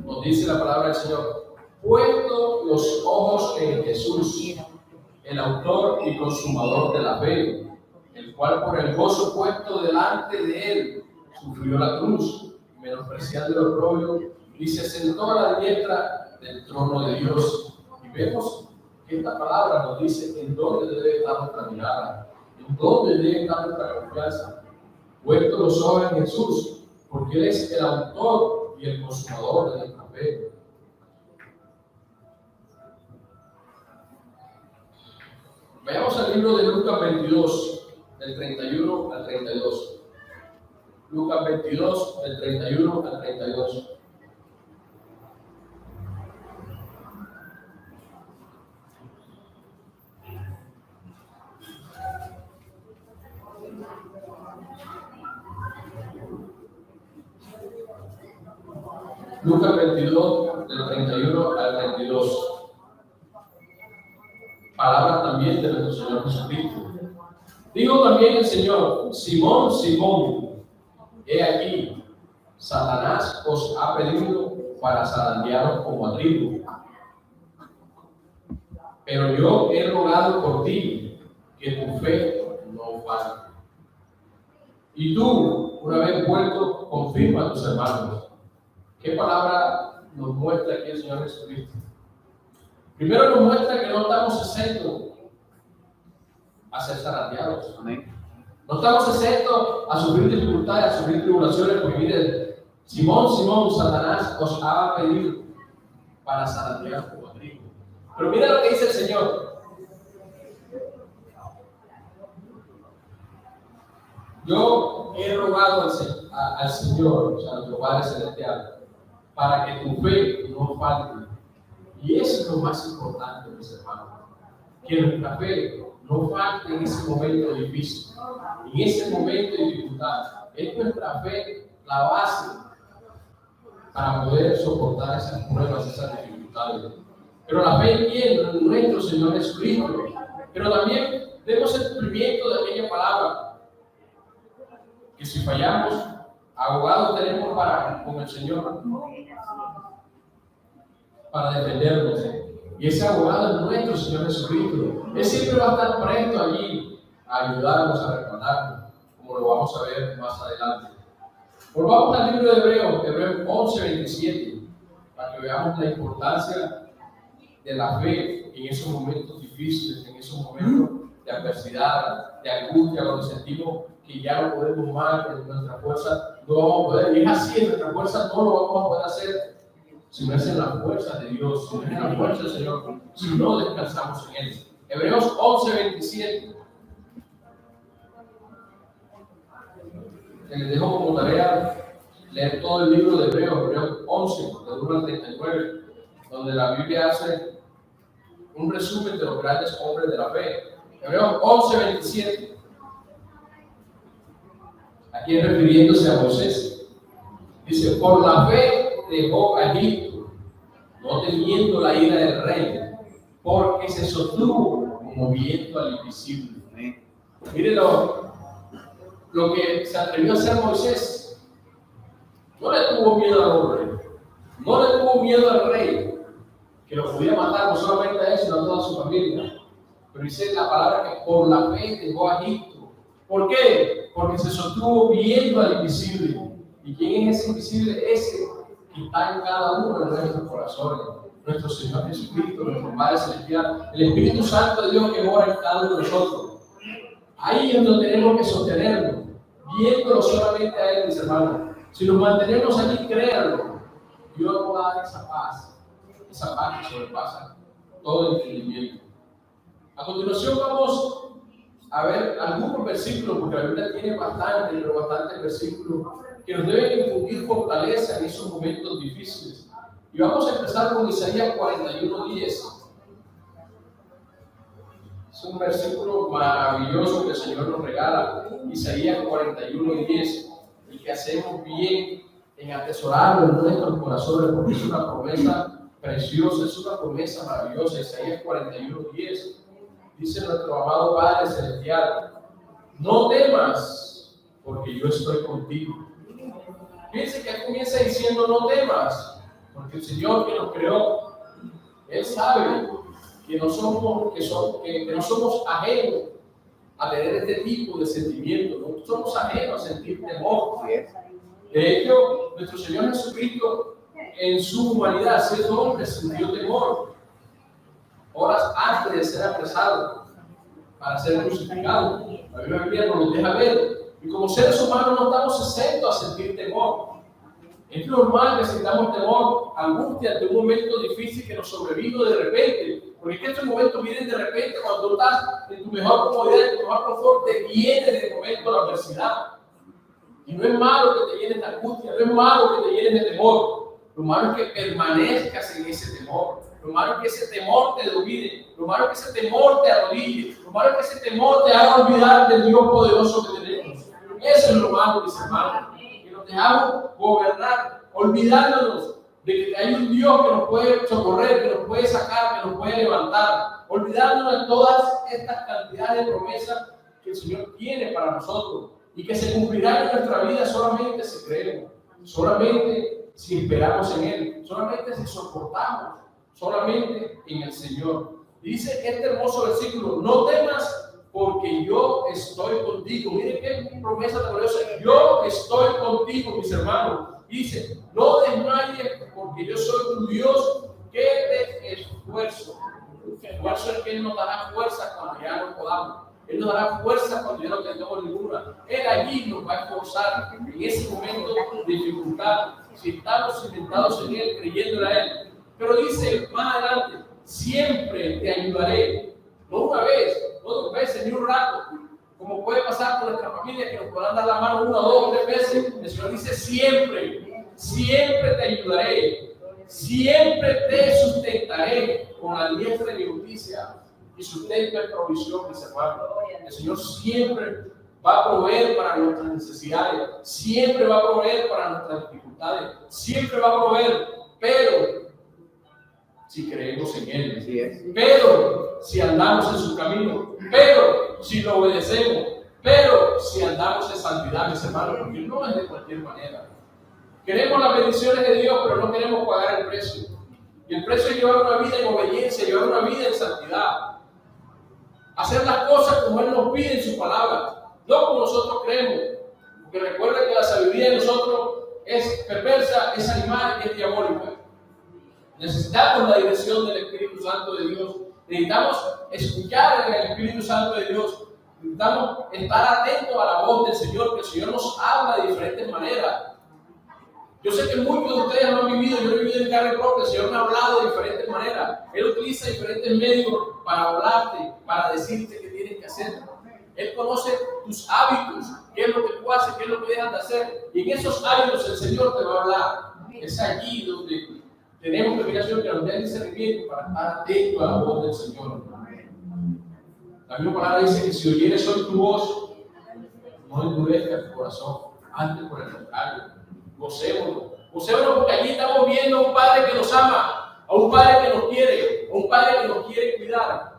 nos dice la palabra del Señor: puesto los ojos en Jesús, el autor y consumador de la fe, el cual por el gozo puesto delante de él sufrió la cruz, menospreciando el oprobio, y se sentó a la diestra del trono de Dios. Y vemos que esta palabra nos dice en dónde debe estar nuestra mirada, en dónde debe estar nuestra confianza. Puesto los ojos en Jesús, porque Él es el autor y el consumador de nuestra fe. Vayamos al libro de Lucas 22, del 31 al 32. Lucas 22, del 31 al 32. Lucas 22, del 31 al 32. Palabra también de nuestro Señor Jesucristo. Digo también el Señor: Simón, Simón, he aquí, Satanás os ha pedido para zarandearos como a trigo. Pero yo he rogado por ti que tu fe no falte. Y tú, una vez vuelto, confirma a tus hermanos. ¿Qué palabra nos muestra aquí el Señor Jesucristo? Primero nos muestra que no estamos exentos a ser zarandeados. Amén. No estamos exentos a sufrir dificultades, a sufrir tribulaciones, porque miren, Simón, Simón, Satanás os ha pedido para zarandear como a trigo. Pero mira lo que dice el Señor: yo he rogado al Señor, o sea, a nuestro Padre Celestial, para que tu fe no falte. Y eso es lo más importante, mis hermanos, que nuestra fe no falte en ese momento difícil, en ese momento de dificultad. Es nuestra fe la base para poder soportar esas pruebas, esas dificultades. Pero la fe en quién, en nuestro Señor Jesucristo. Pero también vemos el cumplimiento de aquella palabra, que si fallamos, abogado tenemos con el Señor para defendernos. Y ese abogado es nuestro Señor Jesucristo. Él siempre va a estar presto allí a ayudarnos, a respaldarnos, como lo vamos a ver más adelante. Volvamos al libro de Hebreos 11:27, para que veamos la importancia de la fe en esos momentos difíciles, en esos momentos de adversidad, de angustia, cuando sentimos que ya no podemos más, que nuestra fuerza no vamos a poder. Y es así, nuestra fuerza no lo vamos a poder hacer si no es en la fuerza de Dios, si no es en la fuerza del Señor, si no descansamos en Él. Hebreos 11:27. Les dejo como tarea leer todo el libro de Hebreos 11, del 1 al 39, donde la Biblia hace un resumen de los grandes hombres de la fe. Hebreos 11:27. Aquí es refiriéndose a Moisés. Dice, por la fe dejó a Egipto, no temiendo la ira del rey, porque se sostuvo como viento al invisible. Miren lo que se atrevió a hacer Moisés. No le tuvo miedo al rey, no le tuvo miedo al rey, que lo podía matar no solamente a él, sino a toda su familia. Pero dice la palabra que por la fe dejó a Egipto. ¿Por qué? Porque se sostuvo viendo al invisible. ¿Y quién es ese invisible? Ese que está en cada uno de nuestros corazones. Nuestro Señor Jesucristo, nuestro Padre Celestial, el Espíritu Santo de Dios que mora en cada uno de nosotros. Ahí es donde tenemos que sostenerlo, viéndolo solamente a Él, mis hermanos. Si nos mantenemos allí, créanlo, Dios nos va a dar esa paz que sobrepasa todo entendimiento. A continuación vamos a ver algunos versículos, porque la Biblia tiene bastantes versículos que nos deben infundir fortaleza en esos momentos difíciles. Y vamos a empezar con Isaías 41:10. Es un versículo maravilloso que el Señor nos regala, Isaías 41:10, y que hacemos bien en atesorarlo en nuestros corazones, porque es una promesa preciosa, es una promesa maravillosa. Isaías 41:10 dice nuestro amado Padre Celestial, no temas, porque yo estoy contigo. Fíjense que comienza diciendo no temas, porque el Señor que nos creó, Él sabe que no somos ajenos a tener este tipo de sentimientos, no somos ajenos a sentir temor. De hecho, nuestro Señor Jesucristo, en su humanidad, siendo hombre, sintió temor horas antes de ser apresado para ser crucificado. La Biblia nos lo deja ver. Y como seres humanos no estamos exentos a sentir temor. Es normal que sintamos temor, angustia ante un momento difícil que nos sobrevino de repente. Porque es que estos momentos vienen de repente cuando tú estás en tu mejor comodidad, en tu mejor confort, te viene de momento la adversidad. Y no es malo que te llenes de angustia, no es malo que te llenes de temor. Lo malo es que permanezcas en ese temor. Lo malo es que ese temor te domine. Lo malo es que ese temor te arrodille. Lo malo es que ese temor te haga olvidar del Dios poderoso que tenemos. Eso es lo malo, mis hermanos. Que nos dejamos gobernar, olvidándonos de que hay un Dios que nos puede socorrer, que nos puede sacar, que nos puede levantar. Olvidándonos de todas estas cantidades de promesas que el Señor tiene para nosotros y que se cumplirán en nuestra vida solamente si creemos, solamente si esperamos en Él, solamente si soportamos, solamente en el Señor. Dice este hermoso versículo, no temas porque yo estoy contigo. Miren qué promesa tan gloriosa. Yo estoy contigo, mis hermanos. Dice, no desmayes porque yo soy tu Dios que te esfuerzo. Esfuerzo es que Él nos dará fuerza cuando ya no podamos. Él nos dará fuerza cuando ya no tengamos ninguna. Él allí nos va a esforzar en ese momento de dificultad. Si estamos cimentados en Él, creyéndole a Él. Pero dice más adelante, siempre te ayudaré. No una vez, no dos veces, ni un rato. Como puede pasar con nuestra familia, que nos podrán dar la mano 1, 2, 3 veces. El Señor dice siempre, siempre te ayudaré. Siempre te sustentaré con la diestra de mi justicia y sustento en provisión, mis hermanos. El Señor siempre va a proveer para nuestras necesidades, siempre va a proveer para nuestras dificultades, siempre va a proveer, pero si creemos en Él, pero si andamos en su camino, pero si lo obedecemos, pero si andamos en santidad, mis hermanos, porque no es de cualquier manera. Queremos las bendiciones de Dios, pero no queremos pagar el precio. Y el precio es llevar una vida en obediencia, llevar una vida en santidad. Hacer las cosas como Él nos pide en su palabra, no como nosotros creemos. Porque recuerda que la sabiduría de nosotros es perversa, es animal y es diabólica. Necesitamos la dirección del Espíritu Santo de Dios. Necesitamos escuchar en el Espíritu Santo de Dios. Necesitamos estar atentos a la voz del Señor, que el Señor nos habla de diferentes maneras. Yo sé que muchos de ustedes lo han vivido, yo he vivido en carne propia, el Señor me ha hablado de diferentes maneras. Él utiliza diferentes medios para hablarte, para decirte qué tienes que hacer. Él conoce tus hábitos, qué es lo que tú haces, qué es lo que dejas de hacer. Y en esos hábitos el Señor te va a hablar. Es allí donde tenemos que mirar que nos dé discernimiento para estar atentos a la voz del Señor. La misma palabra dice que si oyeres hoy tu voz, no endurezcas tu corazón, antes por el contrario. Gocémonos porque allí estamos viendo a un Padre que nos ama, a un Padre que nos quiere, a un Padre que nos quiere cuidar.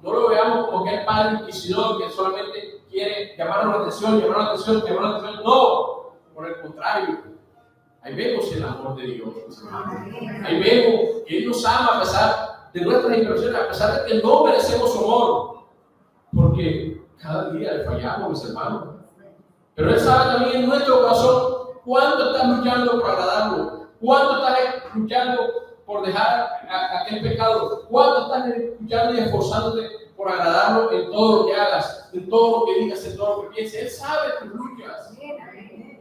No lo veamos como aquel Padre inquisidor que solamente quiere llamarnos la atención. No, por el contrario. Ahí vemos el amor de Dios. Ahí vemos que Él nos ama a pesar de nuestras imperfecciones, a pesar de que no merecemos su amor. Porque cada día le fallamos, mis hermanos. Pero Él sabe también en nuestro corazón cuánto estás luchando por agradarlo, cuánto estás luchando por dejar aquel pecado, cuánto estás luchando y esforzándote por agradarlo en todo lo que hagas, en todo lo que digas, en todo lo que pienses. Él sabe tus luchas.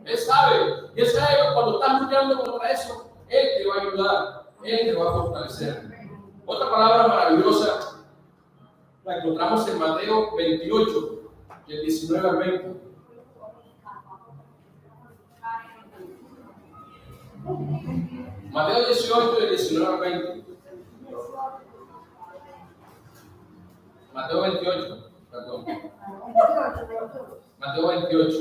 Él sabe. Y Él sabe que cuando estás luchando contra eso, Él te va a ayudar, Él te va a fortalecer. Otra palabra maravillosa la encontramos en Mateo 28, del 19 al 20. Mateo 18, del 19 al 20. Mateo 28, perdón. Mateo 28,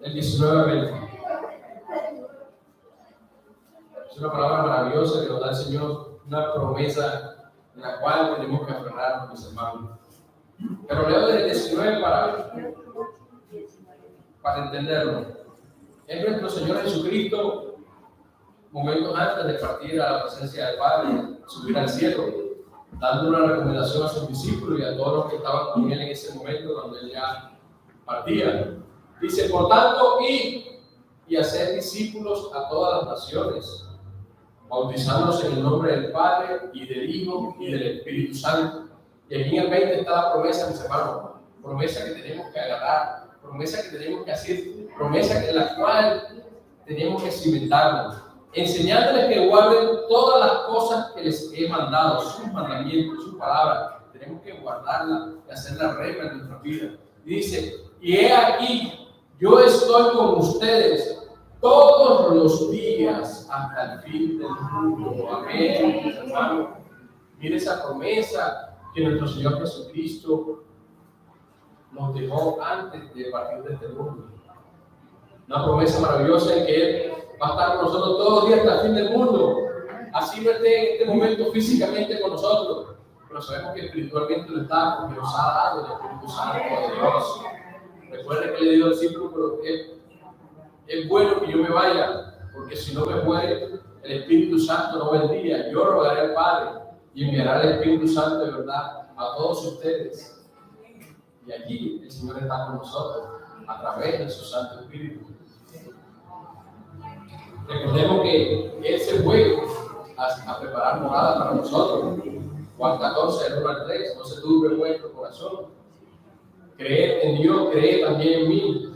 del 19 al 20. Es una palabra maravillosa que nos da el Señor, una promesa de la cual tenemos que aferrarnos, mis hermanos. Pero leo desde el 19 para entenderlo. Es nuestro Señor Jesucristo, momentos antes de partir a la presencia del Padre, subir al cielo, dando una recomendación a sus discípulos y a todos los que estaban con Él en ese momento donde Él ya partía. Dice, por tanto, id y hacer discípulos a todas las naciones, bautizándolos en el nombre del Padre y del Hijo y del Espíritu Santo. Y aquí en el 20 está la promesa, mis hermanos, promesa que tenemos que agarrar, promesa que tenemos que hacer, promesa en la cual tenemos que cimentarnos, enseñándoles que guarden todas las cosas que les he mandado, sus mandamientos, sus palabras. Tenemos que guardarlas y hacerlas regla en nuestra vida. Dice, y he aquí, yo estoy con ustedes todos los días hasta el fin del mundo. Amén, mis hermanos. Mire esa promesa que nuestro Señor Jesucristo nos dejó antes de partir de este mundo. Una promesa maravillosa en que Él va a estar con nosotros todos los días hasta el fin del mundo. Así no esté en este momento físicamente con nosotros, pero sabemos que espiritualmente lo está porque nos ha dado el Espíritu Santo de Dios. Recuerden que le digo al discípulo, pero es bueno que yo me vaya, porque si no me muere, el Espíritu Santo no vendría. Yo rogaré al Padre y enviará el Espíritu Santo de verdad a todos ustedes. Y allí el Señor está con nosotros a través de su Santo Espíritu. Recordemos que Él se fue a preparar morada para nosotros. Juan 14, del 1 al 3, no se turbe vuestro corazón. Creed en Dios, creed también en mí.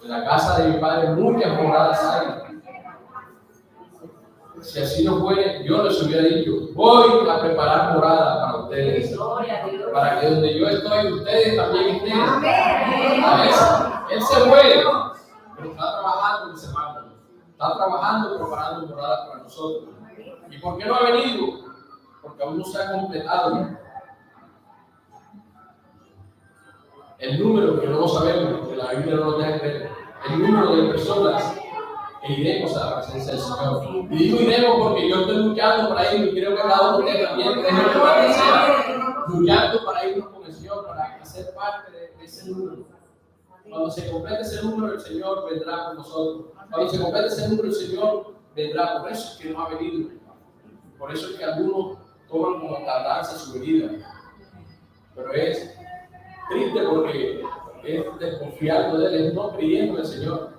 En la casa de mi Padre muchas moradas hay. Si así no fuere, yo les hubiera dicho, voy a preparar morada para ustedes, para que donde yo estoy, ustedes también estén. Amén. Él se fue, pero está trabajando, mis hermanos. Está trabajando, preparando morada para nosotros. ¿Y por qué no ha venido? Porque aún no se ha completado. El número que no sabemos, que la Biblia no nos deja ver, el número de personas que iremos a la presencia del Señor. Y digo iremos porque yo estoy luchando para ir y quiero que cada uno de ustedes también luchando para irnos con el Señor, para hacer parte de ese número. Cuando se complete ese número, el Señor vendrá con nosotros. Cuando se complete ese número, el Señor vendrá. Por eso es que no ha venido. Por eso es que algunos toman como tardanza su venida. Pero es triste porque es desconfiando de Él, es no creyendo en el Señor.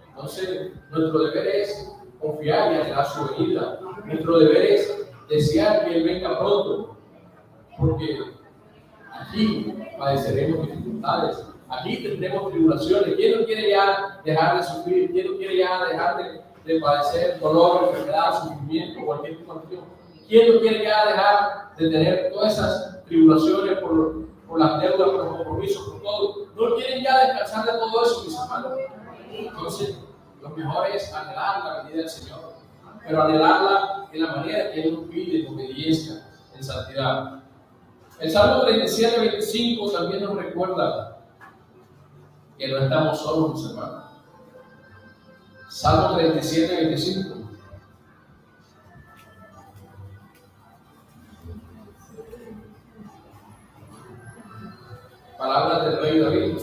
Entonces, nuestro deber es confiar y anhelar su venida. Nuestro deber es desear que Él venga pronto. Porque aquí padeceremos dificultades. Aquí tendremos tribulaciones. ¿Quién no quiere ya dejar de sufrir? ¿Quién no quiere ya dejar de padecer dolor, enfermedad, sufrimiento, cualquier situación? ¿Quién no quiere ya dejar de tener todas esas tribulaciones por las deudas, por los compromisos, por todo? No quieren ya descansar de todo eso, mis hermanos. Entonces, lo mejor es anhelar la venida del Señor, pero anhelarla en la manera que Él nos pide, en obediencia, en santidad. El Salmo 37, 25 también nos recuerda que no estamos solos, mis hermanos. Salmo 37, 25. Palabras del rey David.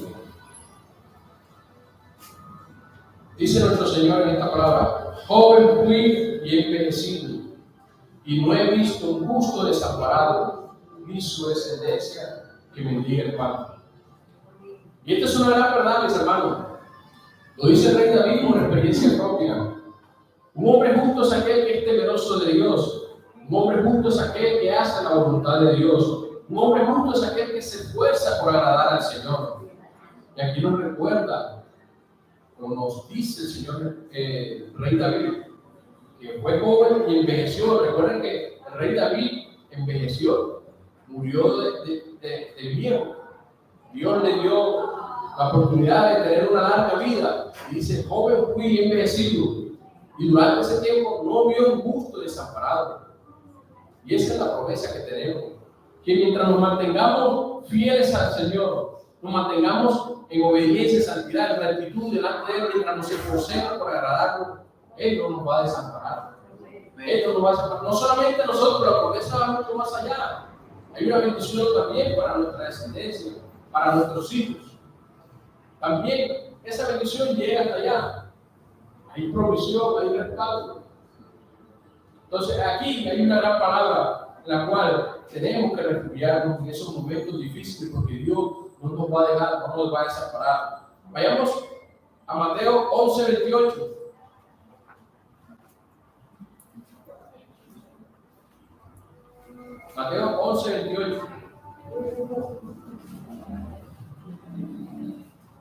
Dice nuestro Señor en esta palabra: joven fui y envejecido, y no he visto un justo desamparado, ni su descendencia que mendigue el pan. Y esta es una gran verdad, mis hermanos. Lo dice el rey David por experiencia propia. Un hombre justo es aquel que es temeroso de Dios. Un hombre justo es aquel que hace la voluntad de Dios. Un hombre justo es aquel que se esfuerza por agradar al Señor. Y aquí nos recuerda, o nos dice el Señor, rey David, que fue joven y envejeció. Recuerden que el rey David envejeció, murió de viejo. Dios le dio la oportunidad de tener una larga vida. Y dice: joven fui y envejecido. Y durante ese tiempo no vio un justo desamparado. Y esa es la promesa que tenemos. Que mientras nos mantengamos fieles al Señor, nos mantengamos en obediencia, santidad, en rectitud delante de Él, mientras nos esforcemos por agradarlo, Él no nos va a desamparar. Él no nos va a desamparar. No solamente nosotros, la promesa va mucho más allá. Hay una bendición también para nuestra descendencia, para nuestros hijos. También esa bendición llega hasta allá. Hay provisión, hay respaldo. Entonces aquí hay una gran palabra en la cual tenemos que refugiarnos en esos momentos difíciles, porque Dios no nos va a dejar, no nos va a desamparar. Vayamos a Mateo 11, 28. Mateo 11, 28.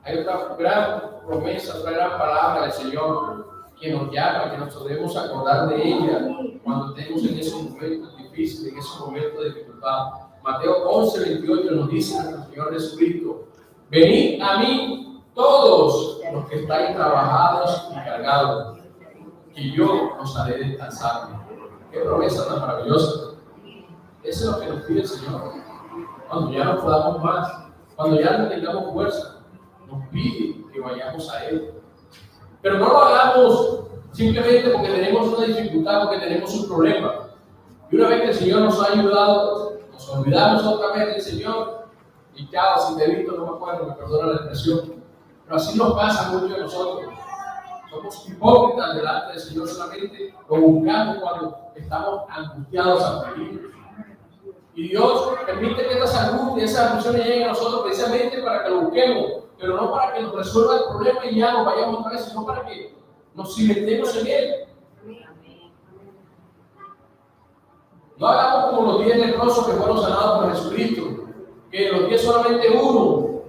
Hay otra gran promesa, otra gran palabra del Señor que nos llama, que nos debemos acordar de ella cuando estemos en esos momentos difíciles, en esos momentos de dificultad. Mateo 11, 28 nos dice nuestro Señor Jesucristo: venid a mí todos los que estáis trabajados y cargados, y yo os haré descansar. Qué promesa tan maravillosa. Eso es lo que nos pide el Señor. Cuando ya no podamos más, cuando ya no tengamos fuerza, nos pide que vayamos a Él. Pero no lo hagamos simplemente porque tenemos una dificultad, porque tenemos un problema. Y una vez que el Señor nos ha ayudado, nos olvidamos otra vez del Señor. Y chao, si te he visto, no me acuerdo, me perdona la expresión. Pero así nos pasa mucho a nosotros. Somos hipócritas delante del Señor, solamente lo buscamos cuando estamos angustiados, afligidos. Y Dios permite que estas angustias, esas aflicciones lleguen a nosotros precisamente para que lo busquemos, pero no para que nos resuelva el problema y ya nos vayamos otra vez, sino para que nos cimentemos en Él. No hagamos como los 10 leprosos que fueron sanados por Jesucristo, que los 10 solamente uno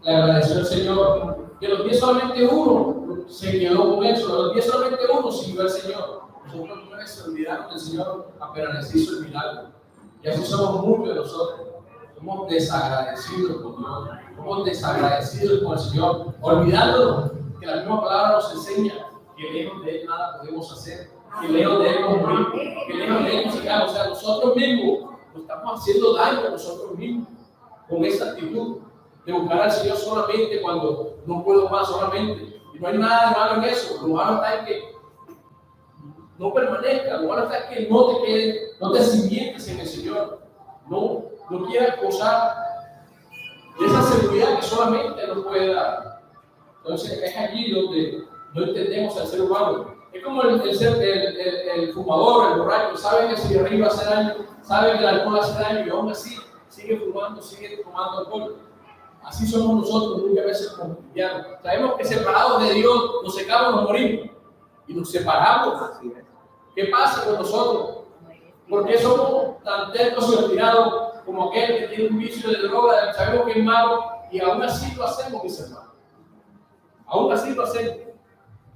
le agradeció al Señor, que los 10 solamente uno se quedó con eso, los 10 solamente uno siguió al Señor. Nosotros no se olvidaron del Señor apenas les hizo el milagro. Y así somos muchos de nosotros. Somos desagradecidos con Dios, somos desagradecidos con el Señor, olvidándonos que la misma palabra nos enseña que lejos de Él nada podemos hacer, que lejos de Él nos morimos, que lejos de Él nos sigamos. O sea, nosotros mismos nos estamos haciendo daño a nosotros mismos con esa actitud. de buscar al Señor solamente cuando no puedo más solamente. Y no hay nada de malo en eso. Lo malo está en que no permanezca, lo malo está en que no te quedes, no te cimientes en el Señor. No quieras gozar de esa seguridad que solamente nos puede dar. Entonces es allí donde no entendemos al ser humano. Es como el fumador, el borracho, sabe que el cigarrillo hace daño, sabe que el alcohol hace daño y aún así sigue fumando, sigue tomando alcohol. Así somos nosotros muchas veces como cristianos. Sabemos que separados de Dios nos secamos, nos morimos y nos separamos. ¿Qué pasa con nosotros? ¿Por qué somos tan tercos y obstinados como aquel que tiene un vicio de droga? Sabemos que es malo y aún así lo hacemos, mis hermanos. Aún así lo hacemos.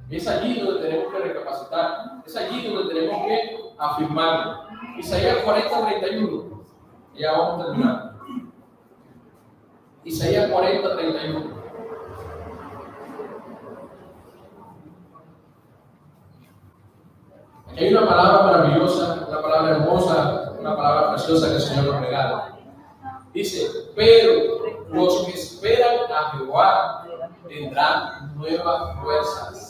Y es allí donde tenemos que recapacitar. Es allí donde tenemos que afirmarlo. Isaías 40:31. Ya vamos a terminar. Isaías 40:31. Aquí hay una palabra maravillosa, una palabra hermosa, una palabra preciosa que el Señor nos regala. Dice, pero los que esperan a Jehová tendrán nuevas fuerzas.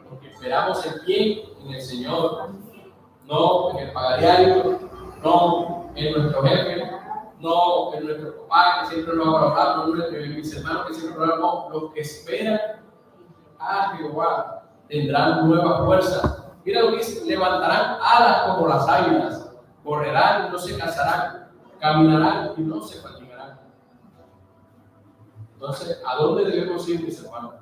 Porque esperamos en quién, en el Señor, no en el pagadiario, no en nuestro jefe, no en nuestro papá que siempre nos va a hablar, no en mis hermanos que siempre nos hablan. Los que esperan a Jehová tendrán nuevas fuerzas. Mira lo que dice, levantarán alas como las águilas, correrán y no se cansarán, caminarán y no se fatigarán. Entonces, ¿a dónde debemos ir, mis hermanos?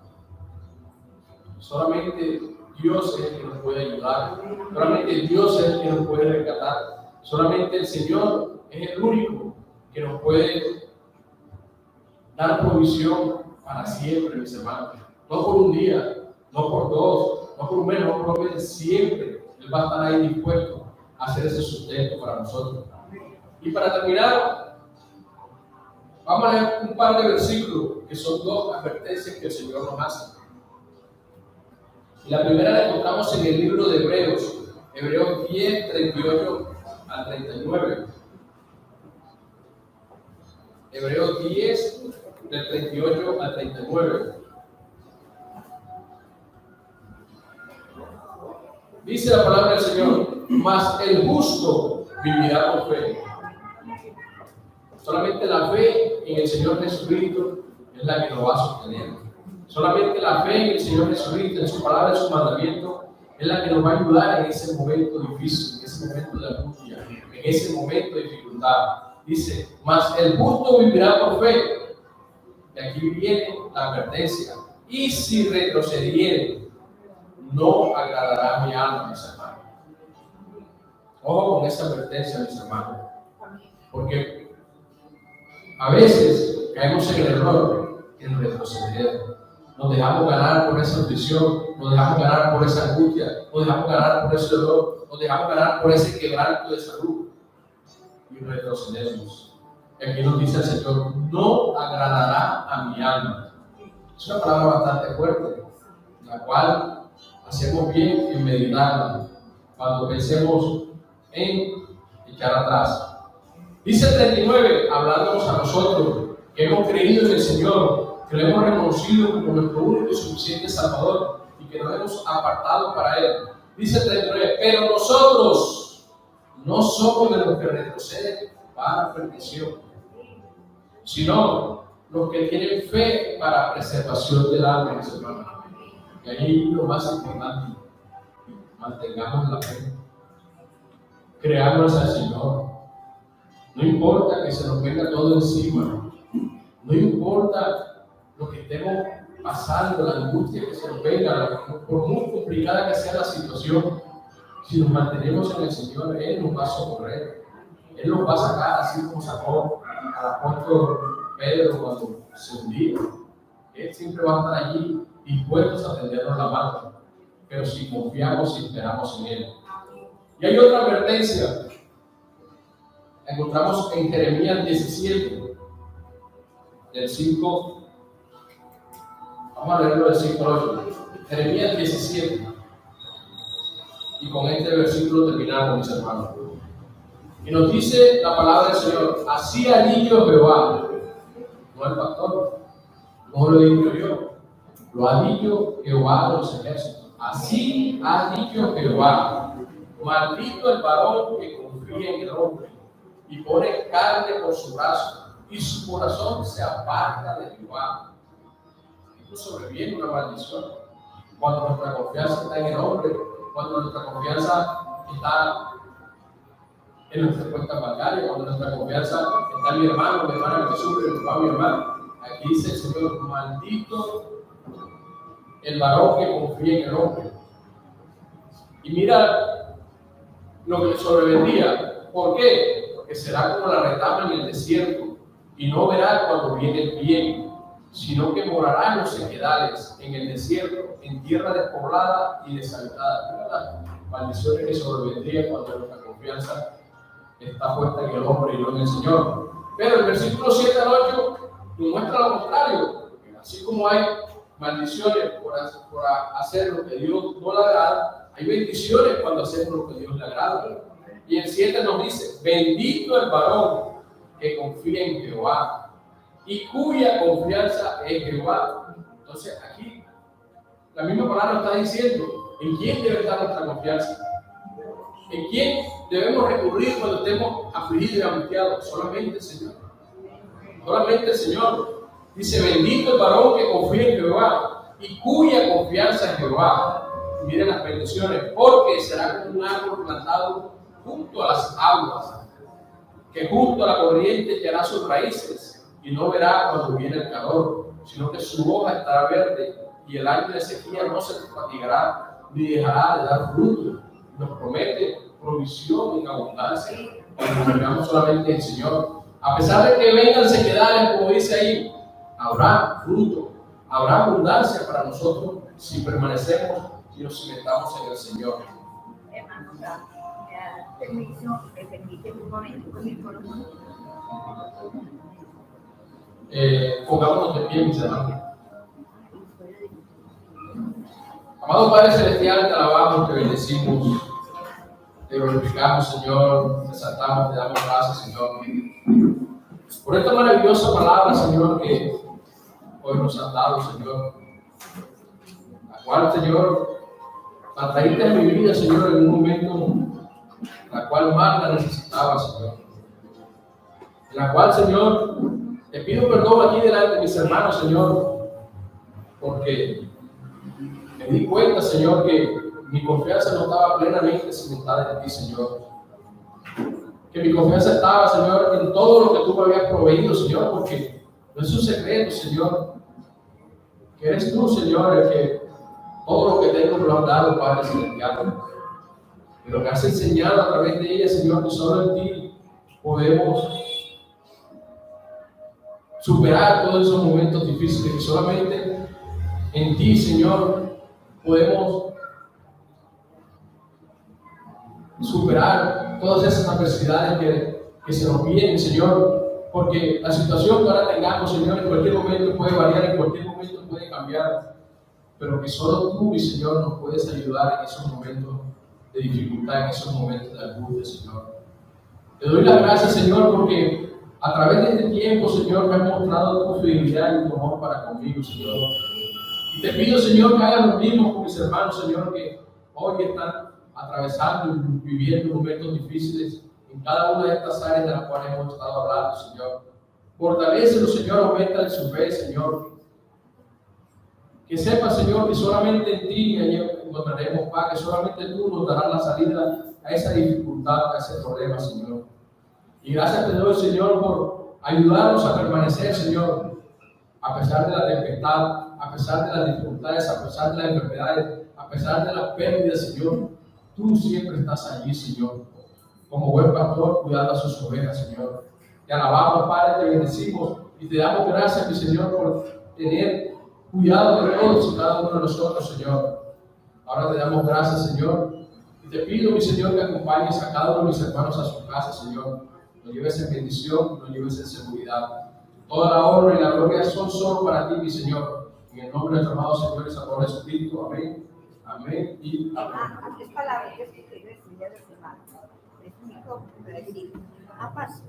Solamente Dios es el que nos puede ayudar, solamente Dios es el que nos puede rescatar, solamente el Señor es el único que nos puede dar provisión para siempre, mis hermanos. No por un día, no por dos, no por un mes, no por un mes, siempre Él va a estar ahí dispuesto a hacer ese sustento para nosotros. Y para terminar, vamos a leer un par de versículos que son dos advertencias que el Señor nos hace. Y la primera la encontramos en el libro de Hebreos, Hebreos 10, 38 al 39. Hebreos 10, del 38 al 39. Dice la palabra del Señor, mas el justo vivirá por fe. Solamente la fe en el Señor Jesucristo es la que nos va a sostener. Solamente la fe en el Señor Jesucristo, en su palabra, en su mandamiento, es la que nos va a ayudar en ese momento difícil, en ese momento de angustia, en ese momento de dificultad. Dice, mas el justo vivirá por fe. Y aquí viene la advertencia. Y si retrocediere, no agradará mi alma, mis hermanos. Ojo con esa advertencia, mis hermanos. Porque a veces caemos en el error en retroceder. Nos dejamos ganar por esa ambición, nos dejamos ganar por esa angustia, nos dejamos ganar por ese dolor, nos dejamos ganar por ese quebranto de salud. Y retrocedemos. Y aquí nos dice el Señor, no agradará a mi alma. Es una palabra bastante fuerte, la cual hacemos bien en meditarla cuando pensemos en echar atrás. Dice el 39, hablándonos a nosotros que hemos creído en el Señor, que lo hemos reconocido como nuestro único y suficiente Salvador y que nos hemos apartado para Él. Dice el 39, pero nosotros no somos de los que retroceden para perdición, sino los que tienen fe para preservación del alma, mis hermanos. Y ahí lo más importante, mantengamos la fe, creamos al Señor. No importa que se nos venga todo encima, no importa lo que estemos pasando, la angustia que se nos venga, por muy complicada que sea la situación, si nos mantenemos en el Señor, Él nos va a socorrer, Él nos va a sacar, así como sacó al apóstol Pedro cuando se hundió. Él siempre va a estar allí dispuestos a tendernos la mano, pero si confiamos y esperamos en Él. Y hay otra advertencia, la encontramos en Jeremías 17, del 5, vamos a leerlo del 5 al 8, Jeremías 17, y con este versículo terminamos, mis hermanos. Y nos dice la palabra del Señor, así ha dicho Jehová, no el pastor, no lo digo yo, lo ha dicho Jehová de los ejércitos. Así ha dicho Jehová: maldito el varón que confía en el hombre y pone carne por su brazo, y su corazón se aparta de Jehová. Esto sobreviene una maldición. Cuando nuestra confianza está en el hombre, cuando nuestra confianza está en nuestra cuenta bancaria, cuando nuestra confianza está en mi hermano, mi hermana que sufre, mi papá, mi hermano. Aquí dice el Señor: maldito el varón que confía en el hombre. Y mira lo que le sobrevendría. ¿Por qué? Porque será como la retama en el desierto, y no verá cuando viene el bien, sino que morará en los sequedales, en el desierto, en tierra despoblada y deshabitada. Mira las maldiciones que sobrevendrían cuando nuestra confianza está puesta en el hombre y no en el Señor. Pero el versículo 7 al 8 nos muestra lo contrario. Así como hay maldiciones por hacer lo que Dios no le agrada, hay bendiciones cuando hacemos lo que Dios le agrada. Y el 7 nos dice: bendito el varón que confía en Jehová y cuya confianza es Jehová. Entonces aquí la misma palabra está diciendo: ¿en quién debe estar nuestra confianza? ¿En quién debemos recurrir cuando estemos afligidos y angustiados? Solamente el Señor. Solamente el Señor. Dice: bendito el varón que confía en Jehová y cuya confianza en Jehová. Y miren las bendiciones: porque será como un árbol plantado junto a las aguas, que junto a la corriente echará sus raíces, y no verá cuando viene el calor, sino que su hoja estará verde, y el año de sequía no se fatigará, ni dejará de dar fruto. Nos promete provisión en abundancia cuando confiamos solamente en el Señor. A pesar de que vengan sequedades, como dice ahí, habrá fruto, habrá abundancia para nosotros si permanecemos y nos cimentamos en el Señor. Hermano, me permite un momento con mi corazón. Pongámonos de pie, mis hermanos. Amado Padre Celestial, te alabamos, te bendecimos, te glorificamos, Señor, te exaltamos, te damos gracias, Señor, por esta maravillosa palabra, Señor, que hoy nos has dado, Señor, la cual, Señor, la trajiste en mi vida, Señor, en un momento la cual más la necesitaba, Señor, en la cual, Señor, te pido perdón aquí delante de mis hermanos, Señor, porque me di cuenta, Señor, que mi confianza no estaba plenamente cimentada en ti, Señor. Que mi confianza estaba, Señor, en todo lo que tú me habías proveído, Señor, porque no es un secreto, Señor, que eres tú, Señor, el que todo lo que tengo me lo has dado, Padre Celestial. Pero me has enseñado a través de ella, Señor, que solo en ti podemos superar todos esos momentos difíciles, que solamente en ti, Señor, podemos superar todas esas adversidades que se nos vienen, Señor, porque la situación que ahora tengamos, Señor, en cualquier momento puede variar, en cualquier momento puede cambiar, pero que solo tú, mi Señor, nos puedes ayudar en esos momentos de dificultad, en esos momentos de angustia, Señor. Te doy las gracias, Señor, porque a través de este tiempo, Señor, me has mostrado tu fidelidad y tu amor para conmigo, Señor. Y te pido, Señor, que hagas lo mismo con mis hermanos, Señor, que hoy están atravesando y viviendo momentos difíciles en cada una de estas áreas de las cuales hemos estado hablando, Señor. Fortalécelos, Señor, aumenta su fe, Señor. Que sepa, Señor, que solamente en ti encontraremos paz, que solamente tú nos darás la salida a esa dificultad, a ese problema, Señor. Y gracias te doy, Señor, por ayudarnos a permanecer, Señor, a pesar de la tempestad, a pesar de las dificultades, a pesar de las enfermedades, a pesar de las pérdidas, Señor. Tú siempre estás allí, Señor, como buen pastor cuidando a sus ovejas, Señor. Te alabamos, Padre, te bendecimos y te damos gracias, mi Señor, por tener cuidado de todos y cada uno de nosotros, Señor. Ahora te damos gracias, Señor, y te pido, mi Señor, que acompañes a cada uno de mis hermanos a su casa, Señor. Nos lleves en bendición, nos lleves en seguridad. Toda la honra y la gloria son solo para ti, mi Señor. En el nombre de nuestro amado Señor y Salvador Jesucristo. Amén. Amén y amén. Es palabras que quiero decirle a los hermanos. Es único para decir, a paz.